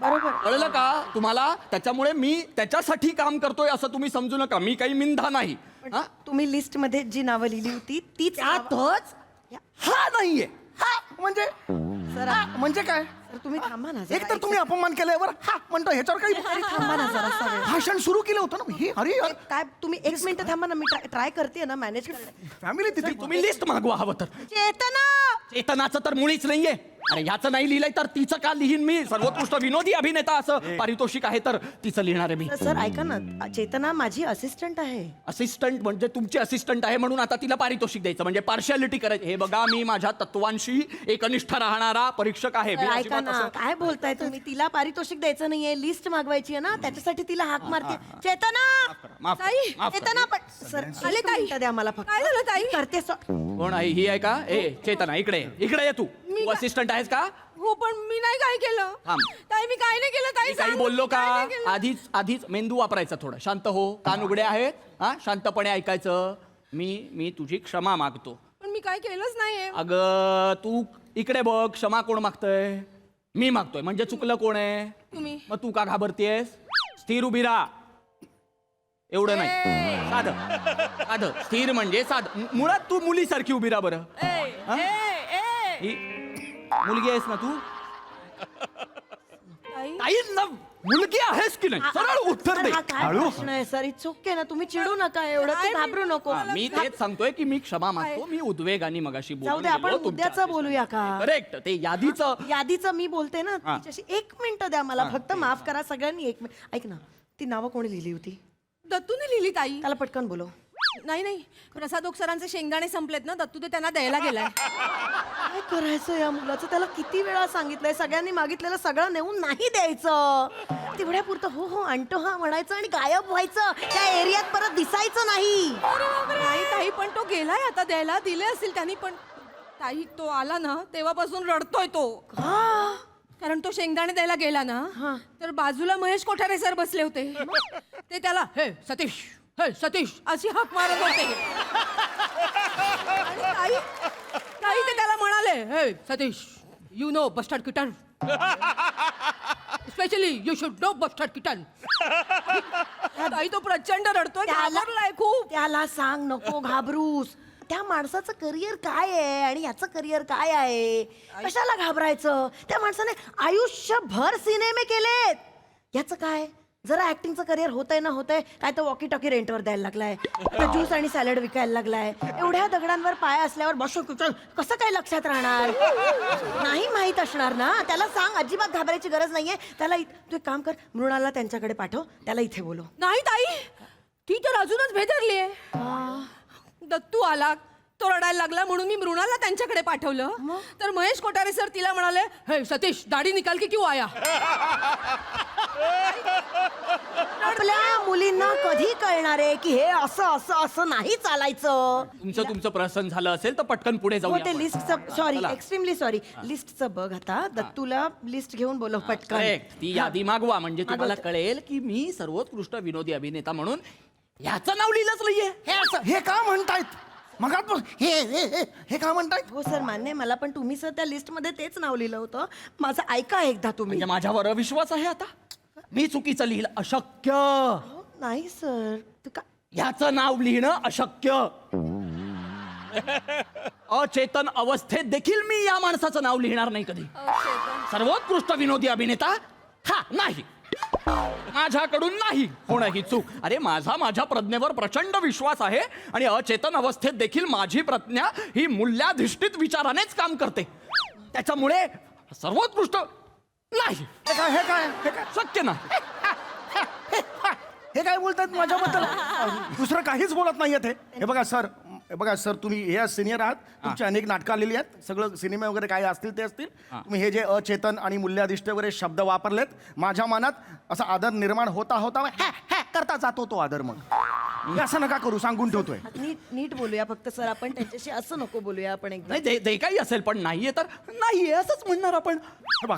Speaker 3: कळलं का तुम्हाला? त्याच्यामुळे मी त्याच्यासाठी काम करतोय असं तुम्ही समजू नका. मी काही मिंधा नाही. हा?
Speaker 14: तुम्ही लिस्ट मध्ये जी नावं लिहिली होती तीच
Speaker 3: त्यातच हा नाहीये.
Speaker 1: हा म्हणजे
Speaker 14: सर
Speaker 1: म्हणजे काय?
Speaker 14: सर, तुम्ही थांबा ना जरा.
Speaker 1: एक तर तुम्ही अपमान केल्यावर हा म्हणतो ह्याच्यावर काही
Speaker 14: अरे थांबा ना जरा
Speaker 1: भाषण सुरू केलं होतं ना हे. अरे यार,
Speaker 14: काय तुम्ही एक मिनिट थांबा ना, मी ट्राय करते ना मॅनेज करायला.
Speaker 1: फॅमिली तिथे
Speaker 3: तुम्ही लिस्ट मागवा हवं तर.
Speaker 14: चेतना
Speaker 3: चेतनाचं तर मुळीच नाहीये. अरे ह्याचं नाही लिहिलंय तर तिचं का लिहीन मी? सर्वोत्कृष्ट विनोदी अभिनेता असं पारितोषिक आहे तर तिचं लिहिणार आहे मी.
Speaker 14: सर ऐका ना, चेतना माझी असिस्टंट आहे.
Speaker 3: असिस्टंट म्हणजे तुमची असिस्टंट आहे म्हणून आता तिला पारितोषिक द्यायचं म्हणजे पार्शालिटी करायची. हे बघा मी माझ्या तत्वांशी एकनिष्ठ राहणारा परीक्षक आहे. मी
Speaker 14: ऐका
Speaker 3: अजिबात
Speaker 14: ना,
Speaker 3: असं-
Speaker 14: काय बोलताय तुम्ही? तिला पारितोषिक द्यायचं नाहीये, लिस्ट मागवायची आहे ना, त्याच्यासाठी तिला हाक मारते. चेतना
Speaker 3: माफ करा,
Speaker 14: ताई,
Speaker 3: माफ करा.
Speaker 14: चेतना पण सर
Speaker 5: आले
Speaker 14: एक
Speaker 5: ताई.
Speaker 14: मिनिटं द्या मला फक्त.
Speaker 5: काय झालं ताई?
Speaker 14: करते
Speaker 3: कोण आहे ही? आहे का? ए चेतना इकडे ये. इकडे ये तू. तू असिस्टंट आहेस का?
Speaker 5: हो पण मी नाही काय केलं
Speaker 3: थांब.
Speaker 5: ताई, मी काय नाही केलं ताई.
Speaker 3: मी काही
Speaker 5: सांग,
Speaker 3: बोललो का?
Speaker 5: काय नाही केलं?
Speaker 3: आधीच मेंदू वापरायचा थोडं. शांत हो. कान उघडे आहेत. हा शांतपणे ऐकायचं. मी तुझी क्षमा मागतो.
Speaker 5: पण मी काय केलंच नाहीये.
Speaker 3: अगं तू इकडे बघ. क्षमा कोण मागतोय? मी मागतोय. म्हणजे चुकलं कोण आहे?
Speaker 5: तुम्ही.
Speaker 3: मग तू का घाबरतेस? स्थिर उभी राहा. एवढं नाही. साधं स्थिर म्हणजे मुळात तू मुलीसारखी उभी राहा बरं. हा? ही मुलगी आहेस ना तू?
Speaker 5: ताई,
Speaker 3: ताई ना मुलगी आहेस की नाही? सरळ उत्तर दे.
Speaker 14: हा काय प्रश्न आहे सर? इट्स ओके ना, तुम्ही चिडू नका एवढं, तू घाबरू नको.
Speaker 3: हा, मी तेच सांगतोय की मी क्षमा मागतो. मी उद्वेगाने मगाशी
Speaker 14: जाऊ दे, आपण उद्याचं बोलूया का?
Speaker 3: करेक्ट. ते
Speaker 14: यादीचं मी बोलते ना
Speaker 3: हा.
Speaker 14: तिच्याशी. एक मिनिट द्या मला फक्त, माफ करा सगळ्यांनी. एक मिनिट ऐक ना, ती नावं कोणी लिहिली होती?
Speaker 5: दत्तूने लिहिली ताई.
Speaker 14: त्याला पटकन बोलव.
Speaker 5: नाही प्रसाद ओक सरांचे शेंगदाणे संपलेत ना, दत्तू ते त्यांना द्यायला गेलाय.
Speaker 14: काय करायचं या मुलाचं? त्याला किती वेळा सांगितलंय, सगळ्यांनी मागितलेलं सगळं नेऊन नाही द्यायचं. तेवढ्यापुरतं हो हो आणतो हा म्हणायचं आणि गायब व्हायचं. त्या एरियात परत दिसायचं नाही.
Speaker 5: नाही ताई, पण तो गेलाय आता द्यायला. दिले असतील त्यांनी, पण ताई तो आला ना तेव्हापासून रडतोय तो. कारण तो शेंगदाणे द्यायला गेला ना, तर बाजूला महेश कोठारे सर बसले होते. ते त्याला हे सतीश अशी हाक मारत होते. आणि ताई ते त्याला म्हणाले, हे Satish, you know bustard kitten, specially you should know bustard kitten. ताई तो प्रचंड रडतोय, घाबरलाय खूप.
Speaker 14: त्याला सांग नको घाबरूस. त्या माणसाचं करिअर काय आहे आणि याचं करिअर काय आहे? कशाला घाबरायचं? त्या माणसाने आयुष्यभर सिनेमे केलेत. याचं काय? जरा ऍक्टिंगचं करिअर होतंय ना होतंय, काय तर वॉकी टॉकी रेंटवर द्यायला लागलाय, ज्यूस आणि सॅलड विकायला लागलाय. एवढ्या दगडांवर पाय असल्यावर कसं काय लक्षात राहणार? नाही माहित असणार ना. त्याला सांग अजिबात घाबरायची गरज नाहीये. त्याला तू एक काम कर, मृणाला त्यांच्याकडे पाठव, त्याला इथे बोलव.
Speaker 5: नाही ताई, ती तर अजूनच भेदरलीये. दत्तू आला, तो रडायला लागला म्हणून मी मृणाला त्यांच्याकडे पाठवलं. तर महेश कोठारे सर तिला म्हणाले, हे सतीश दाढी निकाल की क्यों आया?
Speaker 14: आपल्या मुलींना कधी कळणार आहे की हे असं नाही चालायचं?
Speaker 3: तुमचं प्रसन्न झालं असेल तर पटकन पुढे
Speaker 14: हो,
Speaker 3: जाऊ.
Speaker 14: ते लिस्टचं सॉरी, एक्स्ट्रीमली सॉरी, लिस्टचं बघ आता. दत्तूला लिस्ट घेऊन बोलव पटकन.
Speaker 3: करेक्ट. ती यादी मागवा म्हणजे तुम्हाला कळेल की मी सर्वोत्कृष्ट विनोदी अभिनेता म्हणून याचं नाव लिहिलंच नाहीये.
Speaker 1: हे का म्हणतायत? मग हे का म्हणतायत?
Speaker 14: हो सर, मान्य आहे मला, पण तुम्ही सर त्या लिस्ट मध्ये तेच नाव लिहिलं होतं. माझं ऐका एकदा तुम्ही.
Speaker 3: म्हणजे माझ्यावर अविश्वास आहे आता? मी चुकीचं लिहिलं? अशक्य.
Speaker 14: नाही सर, तू का
Speaker 3: याचं नाव लिहिणं अशक्य. अचेतन अवस्थेत देखील मी या माणसाचं नाव लिहिणार नाही कधी. सर्वोत्कृष्ट विनोदी अभिनेता हा नाही. माझ्याकडून नाही होणं ही चूक. अरे माझ्या प्रज्ञेवर प्रचंड विश्वास आहे आणि अचेतन अवस्थेत देखील माझी प्रज्ञा ही मूल्याधिष्ठित विचारानेच काम करते. त्याच्यामुळे सर्वोत्कृष्ट नाही.
Speaker 1: हे काय
Speaker 3: शक्य नाही.
Speaker 1: हे काय बोलतात माझ्याबद्दल? दुसरं काहीच बोलत नाहीये ते. हे बघा सर, तुम्ही हे सिनियर आहात. तुमची अनेक नाटकं आलेली आहेत. सगळं सिनेमे वगैरे काय असतील ते असतील. तुम्ही हे जे अचेतन आणि मूल्याधिष्ठ वगैरे शब्द वापरलेत, माझ्या मनात असा आदर निर्माण होता करता जातो तो आदर. मग असं नका करू, सांगून ठेवतोय.
Speaker 14: नीट बोलूया फक्त सर, आपण त्यांच्याशी असं नको बोलूया आपण एकदा.
Speaker 3: नाही ते काही असेल पण नाहीये तर नाहीये असंच म्हणणार आपण.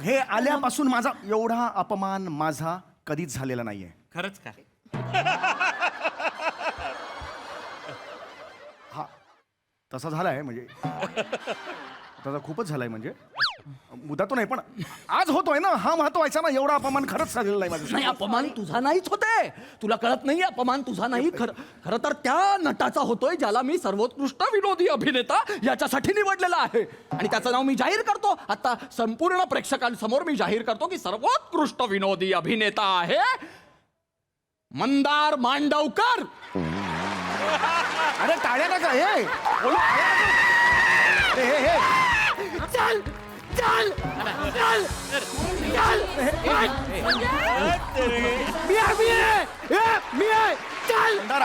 Speaker 1: हे आल्यापासून माझा एवढा अपमान माझा कधीच झालेला नाहीये.
Speaker 15: खरंच काय?
Speaker 1: हा तसा झालाय म्हणजे त्याचा खूपच झालाय म्हणजे मुद्दा तो नाही पण आज होतोय ना हा महत्वाचा ना एवढा अपमान खरंच झालेला नाही माझं
Speaker 3: नाही अपमान तुझा नाहीच होते तुला कळत नाही अपमान तुझा नाही खरं तर त्या नटाचा होतोय ज्याला मी सर्वोत्कृष्ट विनोदी अभिनेता याच्यासाठी निवडलेला आहे आणि त्याचं नाव मी जाहीर करतो आता संपूर्ण प्रेक्षकांसमोर मी जाहीर करतो की सर्वोत्कृष्ट विनोदी अभिनेता आहे मंदार मांडवकर.
Speaker 1: अरे टाळ्या नका हे
Speaker 9: चल चल चल चल मी आहे चल
Speaker 1: मंदार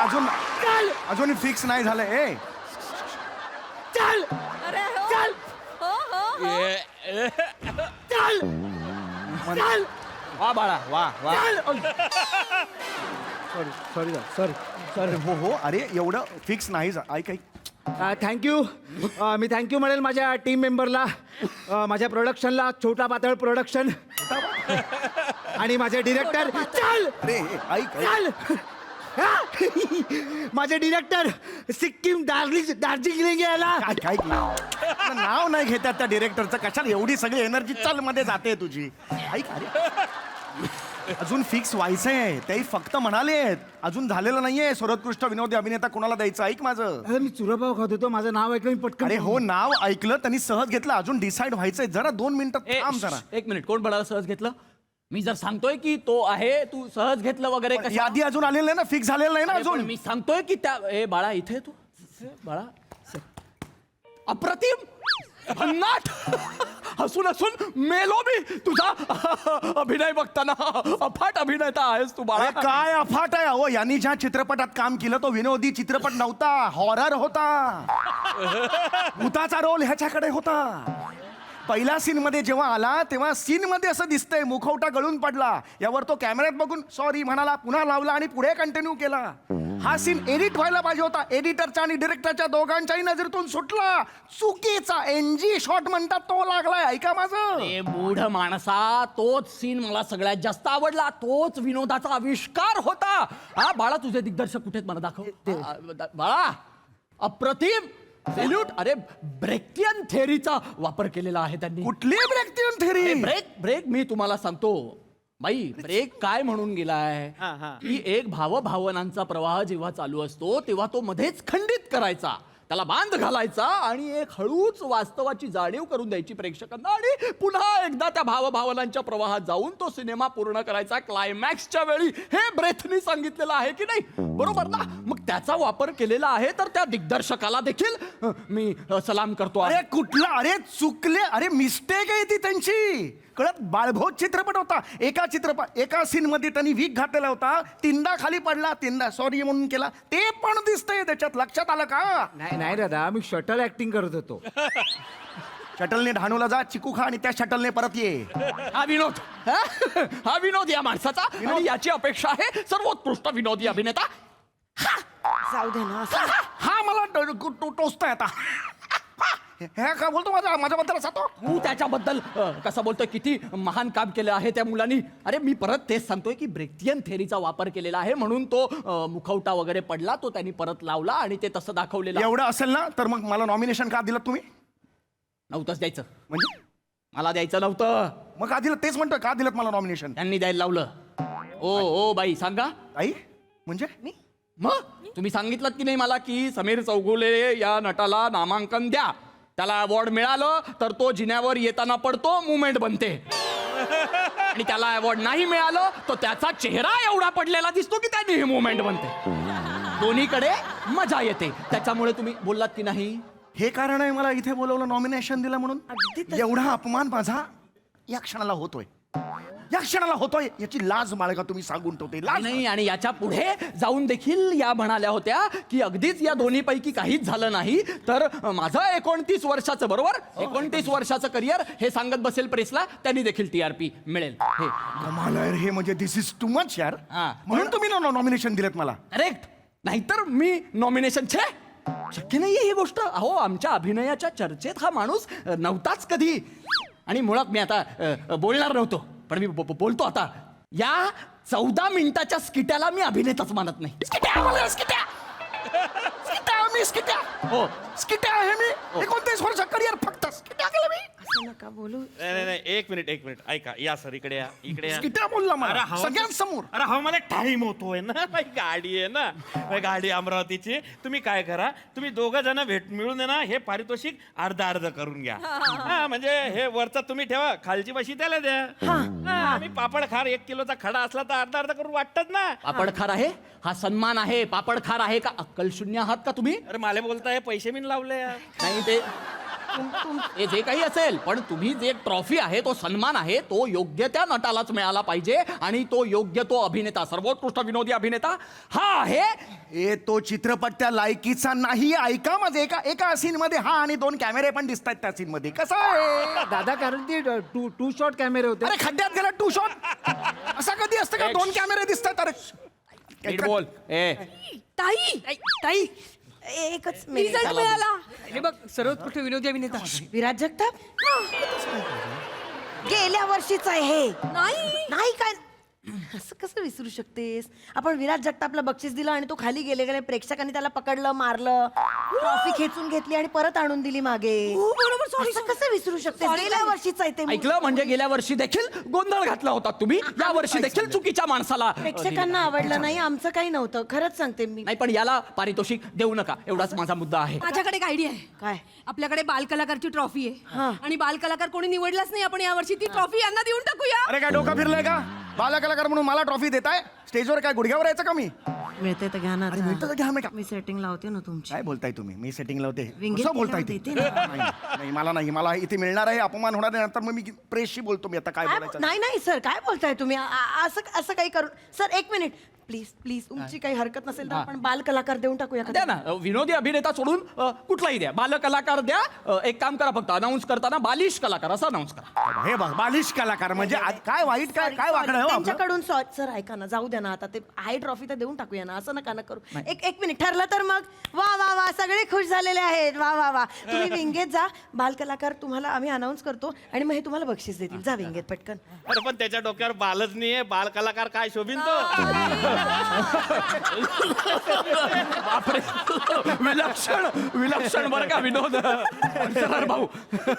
Speaker 1: अजून फिक्स नाही झालंय ए
Speaker 9: चल
Speaker 5: अरे हो
Speaker 9: चल
Speaker 5: हो हो
Speaker 9: चल चल
Speaker 3: वा बाळा वा वा
Speaker 9: सॉरी सॉरी सॉरी
Speaker 1: हो हो अरे एवढं फिक्स नाही ऐक ऐक
Speaker 9: थँक्यू मी थँक्यू म्हणेल माझ्या टीम मेंबरला माझ्या प्रोडक्शनला छोटा पातळ प्रोडक्शन आणि माझे डिरेक्टर चल
Speaker 1: अरे ऐक
Speaker 9: चल माझे डिरेक्टर सिक्कीम दार्जिलिंग यायला
Speaker 1: ऐक नाव नाही घेतात त्या डिरेक्टरचं कशाला एवढी सगळी एनर्जी चल मध्ये जाते तुझी ऐक अरे अजून फिक्स व्हायचंय तेही फक्त म्हणालेत अजून झालेलं नाहीये सर्वोत्कृष्ट विनोदी अभिनेता कोणाला द्यायचं ऐक माझं
Speaker 9: अरे मी चुरापाव खात होतो माझं नाव ऐकलं मी पटकन
Speaker 1: अरे हो नाव ऐकलं त्यांनी सहज घेतलं अजून डिसाईड व्हायचंय जरा 2 मिनिटं थांब जरा
Speaker 3: एक मिनिट कोण बळाला सहज घेतलं मी जर सांगतोय की तो आहे तू सहज घेतलं वगैरे कसं
Speaker 1: यादी अजून आलेलं नाही ना फिक्स झालेलं नाही ना
Speaker 3: अरे पण
Speaker 1: अजून
Speaker 3: मी सांगतोय की त्या ए बाळा इथे तू बाळा अप्रतिम भन्नाट हसून हसून मेलो मी तुझा अभिनय बघताना अफाट अभिनेता आहेस तू बाळा
Speaker 1: अरे काय अफाट आहे अहो यांनी ज्या चित्रपटात काम केलं तो विनोदी चित्रपट नव्हता हॉरर होता भूताचा रोल ह्याच्याकडे होता पहिल्या सीन मध्ये जेव्हा आला तेव्हा सीन मध्ये असं दिसतंय मुखवटा गळून पडला यावर तो कॅमेऱ्यात बघून सॉरी म्हणाला पुन्हा लावला आणि पुढे कंटिन्यू केला हा सीन एडिट व्हायला पाहिजे होता एडिटरच्या आणि डिरेक्टरच्या दोघांच्याही नजरेतून सुटला चुकीचा एनजी शॉट म्हणतात तो लागलाय ऐका माझं
Speaker 3: ए मूढ माणसा तोच सीन मला सगळ्यात जास्त आवडला तोच विनोदाचा आविष्कार होता हा बाळा तुझे दिग्दर्शक कुठे मला दाखव बाळा अप्रतिम सॅल्यूट अरे ब्रेकियन थेअरीचा वापर केलेला आहे त्यांनी
Speaker 1: कुठली ब्रेकियन थेअरी
Speaker 3: ब्रेक मी तुम्हाला सांगतो बाई ब्रेक काय म्हणून गेलाय की एक भावभावनांचा प्रवाह जेव्हा चालू असतो तेव्हा तो मध्येच खंडित करायचा त्याला बांध घालायचा आणि एक हळूच वास्तवाची जाणीव करून द्यायची प्रेक्षकांना आणि पुन्हा एकदा त्या भावभावनांच्या प्रवाहात जाऊन तो सिनेमा पूर्ण करायचा क्लायमॅक्सच्या वेळी हे ब्रेथनी सांगितलेलं आहे की नाही बरोबर ना मग त्याचा वापर केलेला आहे तर त्या दिग्दर्शकाला देखील मी सलाम करतो
Speaker 1: अरे कुठला अरे चुकले अरे मिस्टेक आहे ती त्यांची कळत बाळभोज चित्रपट होता एका सीन मध्ये त्यांनी वीक घातलेला होता तीनदा खाली पडला तीनदा सॉरी म्हणून केला ते पण दिसतंय त्याच्यात लक्षात आलं का
Speaker 9: नाही दादा मी शटल ऍक्टिंग करत होतो
Speaker 1: शटलने ढाणूला जा चिकू खा आणि त्या शटलने परत ये
Speaker 3: हा विनोद या माणसाचा आणि याची अपेक्षा आहे सर्वोत्कृष्ट विनोदी अभिनेता
Speaker 14: जाऊ दे ना
Speaker 1: हा मला टोचताय आता हे का बोलतो माझ्याबद्दल असा तो
Speaker 3: तू त्याच्याबद्दल कसं बोलतोय किती महान काम केलं आहे त्या मुलांनी अरे मी परत तेच सांगतोय की ब्रेकियन थेअरीचा वापर केलेला आहे म्हणून तो मुखवटा वगैरे पडला तो त्यांनी परत लावला आणि ते तसं दाखवलेलं
Speaker 1: एवढं असेल ना तर मग मला नॉमिनेशन का दिलं तुम्ही
Speaker 3: नव्हतंच द्यायचं
Speaker 1: म्हणजे
Speaker 3: मला द्यायचं नव्हतं
Speaker 1: मग का दिलं तेच म्हणतोय का दिलं मला नॉमिनेशन
Speaker 3: त्यांनी द्यायला लावलं ओ बाई सांगा
Speaker 1: आई म्हणजे
Speaker 3: मग तुम्ही सांगितलं की नाही मला की समीर चौगुले या नटाला नामांकन द्या त्याला अवॉर्ड मिळालं तर तो जिन्यावर येताना पडतो मुवमेंट बनते आणि त्याला अवॉर्ड नाही मिळालं तर त्याचा चेहरा एवढा पडलेला दिसतो की त्याने ही मुवमेंट बनते दोन्हीकडे मजा येते त्याच्यामुळे तुम्ही बोललात की नाही
Speaker 1: हे कारण आहे मला इथे बोलवलं नॉमिनेशन दिलं म्हणून एवढा अपमान माझा या क्षणाला होतोय याची लाज बाळगा तुम्ही सांगून ठेवते लाज
Speaker 3: नाही आणि याच्या पुढे जाऊन देखील या म्हणाल्या होत्या की अगदीच या दोन्हीपैकी काहीच झालं नाही तर माझं 29 वर्षाचं बरोबर 29 वर्षाचं करिअर हे सांगत बसेल प्रेसला त्यांनी देखील TRP मिळेल हे
Speaker 1: कमाल आहे हे म्हणजे दिस इज टू मच यार म्हणून तुम्ही नॉमिनेशन दिलेत मला
Speaker 3: करेक्ट नाहीतर मी नॉमिनेशन शक्य नाहीये ही गोष्ट अहो आमच्या अभिनयाच्या चर्चेत हा माणूस नव्हताच कधी आणि मुळात मी आता बोलणार नव्हतो पण मी बोलतो आता या 14 मिनिटाच्या स्किट्याला मी अभिनेताच मानत नाही
Speaker 1: मी स्किट्या
Speaker 3: हो
Speaker 1: स्किट्या आहे मी 29 वर्ष करिअर फक्त स्किट्या केलं मी
Speaker 14: असं नका बोलू.
Speaker 15: नाही एक मिनिट ऐका या सर इकडे या इकडे या
Speaker 1: स्किट्या बोलला
Speaker 15: अरे
Speaker 1: मला
Speaker 15: हवा-
Speaker 1: सगळ्यांसमोर.
Speaker 15: अरे हा मला टाइम होतोय ना माझी गाडी आहे ना माझी गाडी अमरावतीची. तुम्ही काय करा तुम्ही दोघं जण मिळून आहे ना हे पारितोषिक अर्ध करून घ्या. हा म्हणजे हे वरचा तुम्ही ठेवा खालची बशी त्याला द्या. हा, आम्ही पापड खार 1 किलोचा खडा असला तर अर्ध करून वाटतात ना.
Speaker 3: पापड खार आहे हा सन्मान आहे पापड खार आहे का अक्कल शून्य आहात का तुम्ही
Speaker 15: अरे मला बोलताय पैसे मी लावले यार.
Speaker 3: नाही ते हे जे काही असेल पण तुम्ही जे ट्रॉफी आहे तो सन्मान आहे तो योग्य त्या नटालाच मिळाला पाहिजे आणि तो योग्य तो अभिनेता सर्वोत्कृष्ट विनोदी अभिनेता हा आहे.
Speaker 1: ए तो चित्रपट त्या लायकीचा नाही. ऐका माझे एका सीन मध्ये हा आणि 2 कॅमेरे पण दिसतात त्या सीन मध्ये. कसं आहे
Speaker 9: दादा कारण ती टू शॉट कॅमेरे होते.
Speaker 1: अरे खड्ड्यात गेला 2 शॉट असा कधी असतं का 2 कॅमेरे दिसतात. अरे
Speaker 3: नीट बोल ए
Speaker 2: ताई
Speaker 14: एकच मिनिट.
Speaker 2: रिझल्ट मिळाला.
Speaker 7: हे बघ सर्वोत्कृष्ट विनोदी अभिनेता
Speaker 14: विराज जगताप गेल्या वर्षीच आहे हे. नाही काय असं कसं विसरू शकतेस. आपण विराज जगतापला बक्षीस दिलं आणि तो खाली गेले प्रेक्षकांनी त्याला पकडलं मारलं ट्रॉफी खेचून घेतली आणि परत आणून दिली मागे.
Speaker 2: बरोबर
Speaker 14: असं कसं विसरू शकतेस. गेल्या वर्षीच आहे ते.
Speaker 3: ऐकलं म्हणजे गेल्या वर्षी देखील गोंधळ घातला होता तुम्ही या वर्षी देखील चुकीच्या माणसाला
Speaker 14: प्रेक्षकांना आवडलं नाही आमचं काही नव्हतं खरंच सांगते मी.
Speaker 3: नाही पण याला पारितोषिक देऊ नका एवढाच माझा मुद्दा आहे.
Speaker 2: माझ्याकडे एक आयडिया आहे.
Speaker 14: काय
Speaker 2: आपल्याकडे बालकलाकारची ट्रॉफी आहे आणि बालकलाकार कोणी निवडलाच नाही. आपण यावर्षी ती ट्रॉफी यांना देऊन टाकूया.
Speaker 1: अरे काय डोका फिरलंय का. बालकलाकार म्हणून मला ट्रॉफी देताय. स्टेजवर काय गुडघ्यावर यायचं का मी.
Speaker 14: मिळते तर घ्या ना.
Speaker 1: मिळतं तर घ्या मी का.
Speaker 14: मी सेटिंग लावते ना तुमची.
Speaker 1: काय बोलताय तुम्ही. मी सेटिंग लावते.
Speaker 14: विंगेत
Speaker 1: कसं बोलताय ते.
Speaker 14: देते ना.
Speaker 1: नाही मला नाही. मला इथे मिळणार आहे अपमान होणार आहे. नंतर मग मी प्रेसशी बोलतो मी आता काय बोलायचं.
Speaker 14: नाही नाही सर काय बोलताय तुम्ही असं काही करू. सर एक मिनिट प्लीज तुमची काही हरकत नसेल तर आपण बाल कलाकार देऊन टाकूया का?
Speaker 3: द्या ना विनोदी अभिनेता सोडून कुठलाही द्या बाल कलाकार द्या. एक काम करा फक्त अनाऊन्स करताना बालिश कलाकार असं अनाऊन्स करा.
Speaker 1: हे बघ बालिश कलाकार म्हणजे काय वाईट काय काय वागणं आहे हो आपलं?
Speaker 14: त्यांच्याकडून सर ऐका ना जाऊ द्या ना आता ते आहे ट्रॉफी तर देऊन टाकूया ना. असं नका ना करू. एक मिनिट ठरलं तर मग वा वा वा सगळे खुश झालेले आहेत. वा वा वा तुम्ही विंगेत जा. बाल कलाकार तुम्हाला आम्ही अनाऊन्स करतो आणि मग हे तुम्हाला बक्षीस देतील. जा विंगेत पटकन.
Speaker 15: अरे पण त्याच्या डोक्यावर बालच नाहीये बाल कलाकार काय शोभीन तो.
Speaker 3: बापरे विलक्षण बरं का विनोद सर भाऊ.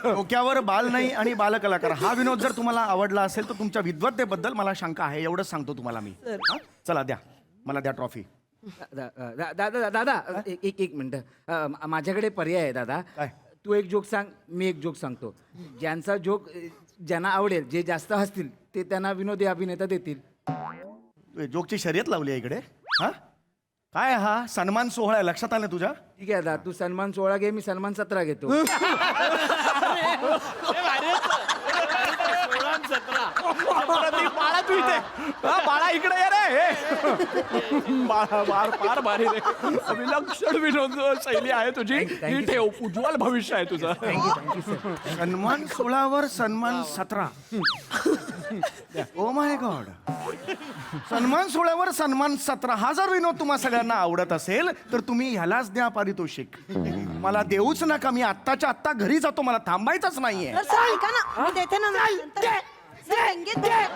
Speaker 1: डोक्यावर बाल नाही आणि बालकलाकार हा विनोद जर तुम्हाला आवडला असेल तर तुमच्या विद्वत्तेबद्दल मला शंका आहे. एवढंच सांगतो तुम्हाला मी. हा? चला द्या मला द्या ट्रॉफी.
Speaker 9: दादा एक मिनिट माझ्याकडे पर्याय आहे दादा.
Speaker 1: काय?
Speaker 9: तू एक जोक सांग मी एक जोक सांगतो. ज्यांचा जोक ज्यांना आवडेल जे जास्त हसतील ते त्यांना विनोदी अभिनेता देतील.
Speaker 1: जोकची शर्यत लावली आहे इकडे. हा काय हा सन्मान सोहळा आहे लक्षात आलं तुझ्या.
Speaker 9: ठीक आहे दादा तू सन्मान 16 घे मी सन्मान 17 घेतो.
Speaker 3: बाळा तू इथे बाळा इकडे ये रे. फार भारी रे. विलक्षण विनोद शैली आहे तुझी. ही ठेव उज्ज्वल भविष्य आहे तुझं.
Speaker 1: सन्मान 16वर सन्मान 17. Oh my God. सन्मान 16वर सन्मान 17 हा जर विनोद तुम्हा सगळ्यांना आवडत असेल तर तुम्ही ह्यालाच द्या पारितोषिक. मला देऊच नका. मी आत्ताच्या आत्ता घरी जातो. मला थांबायचंच नाहीये.
Speaker 14: सर ऐका ना मी देते ना नंतर. सर, विंगेत द्या.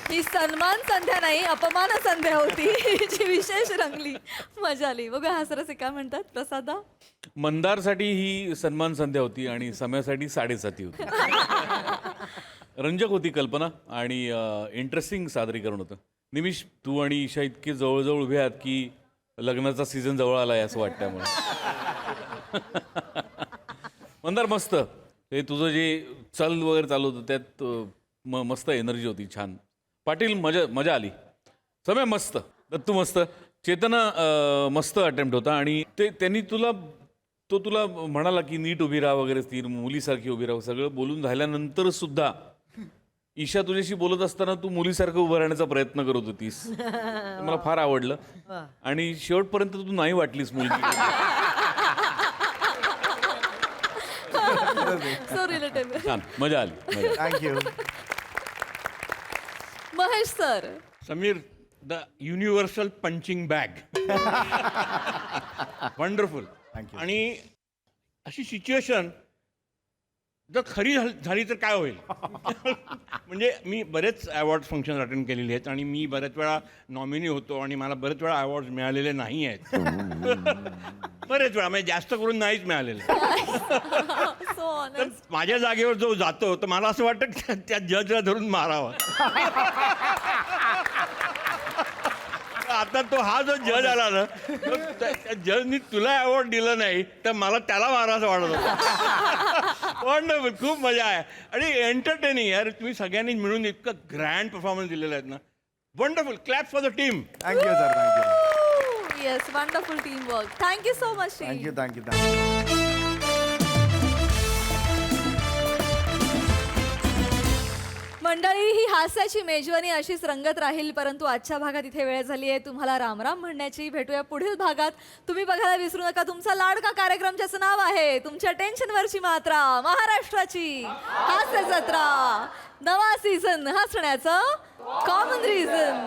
Speaker 5: ही सन्मान संध्या नाही अपमान संध्या होती जी विशेष रंगली. मजा आली. बघा हासरस काय म्हणतात प्रसादा.
Speaker 11: मंदारसाठी ही सन्मान संध्या होती आणि सम्यासाठी 7.5 होती. रंजक होती कल्पना आणि इंटरेस्टिंग सादरीकरण होतं. निमिष तू आणि ईशा इतके जवळजवळ उभे आहात की लग्नाचा सीझन जवळ आलाय असं वाटतंय मला. मंदार मस्त. हे तुझं जे चल वगैरे चालू होतं त्यात मस्त एनर्जी होती. छान. पाटील मजा आली. समय मस्त. दत्तू मस्त. चेतना मस्त अटेम्प्ट होता आणि त्यांनी तुला म्हणाला की नीट उभी राहा वगैरे स्थिर मुलीसारखी उभी राहा. सगळं बोलून झाल्यानंतर सुद्धा ईशा तुझ्याशी बोलत असताना तू मुलीसारखं उभं राहण्याचा प्रयत्न करत होतीस. मला फार आवडलं आणि शेवटपर्यंत तू नाही वाटलीस मुलगी.
Speaker 5: So relatable.
Speaker 11: छान मजा आली.
Speaker 1: Thank you.
Speaker 5: Mahesh sir.
Speaker 12: Sameer the universal punching bag. Wonderful. आणि अशी सिच्युएशन जर खरी झाली तर काय होईल म्हणजे मी बरेच अवॉर्ड फंक्शन अटेंड केलेले आहेत आणि मी बऱ्याच वेळा नॉमिनी होतो आणि मला बरेच वेळा अवॉर्ड मिळालेले नाही आहेत बरेच वेळा म्हणजे जास्त करून नाहीच मिळालेले तर माझ्या जागेवर जो जातो तर मला असं वाटतं की त्या जजला धरून मारावा आता तो हा जो जज आला ना त्या जजनी तुला अवॉर्ड दिलं नाही तर मला त्याला मारायचं वाटत होतं वंडरफुल खूप मजा आहे आणि एंटरटेनिंग यार तुम्ही सगळ्यांनी मिळून इतकं ग्रँड परफॉर्मन्स दिलेलं आहेत ना wonderful clap for the team
Speaker 1: thank you sir thank you
Speaker 5: yes wonderful team work thank you so much
Speaker 1: thank you thank you thank you
Speaker 5: मंडळी ही हास्याची मेजवानी अशीच रंगत राहील परंतु आजच्या भागात इथे वेळ झाली आहे तुम्हाला रामराम म्हणण्याची भेटूया पुढील भागात तुम्ही बघायला विसरू नका तुमचा लाडका कार्यक्रम ज्याचं नाव आहे तुमच्या टेन्शनवरची मात्रा महाराष्ट्राची हास्य जत्रा नवा सीझन हसण्याचं कॉमन रिझन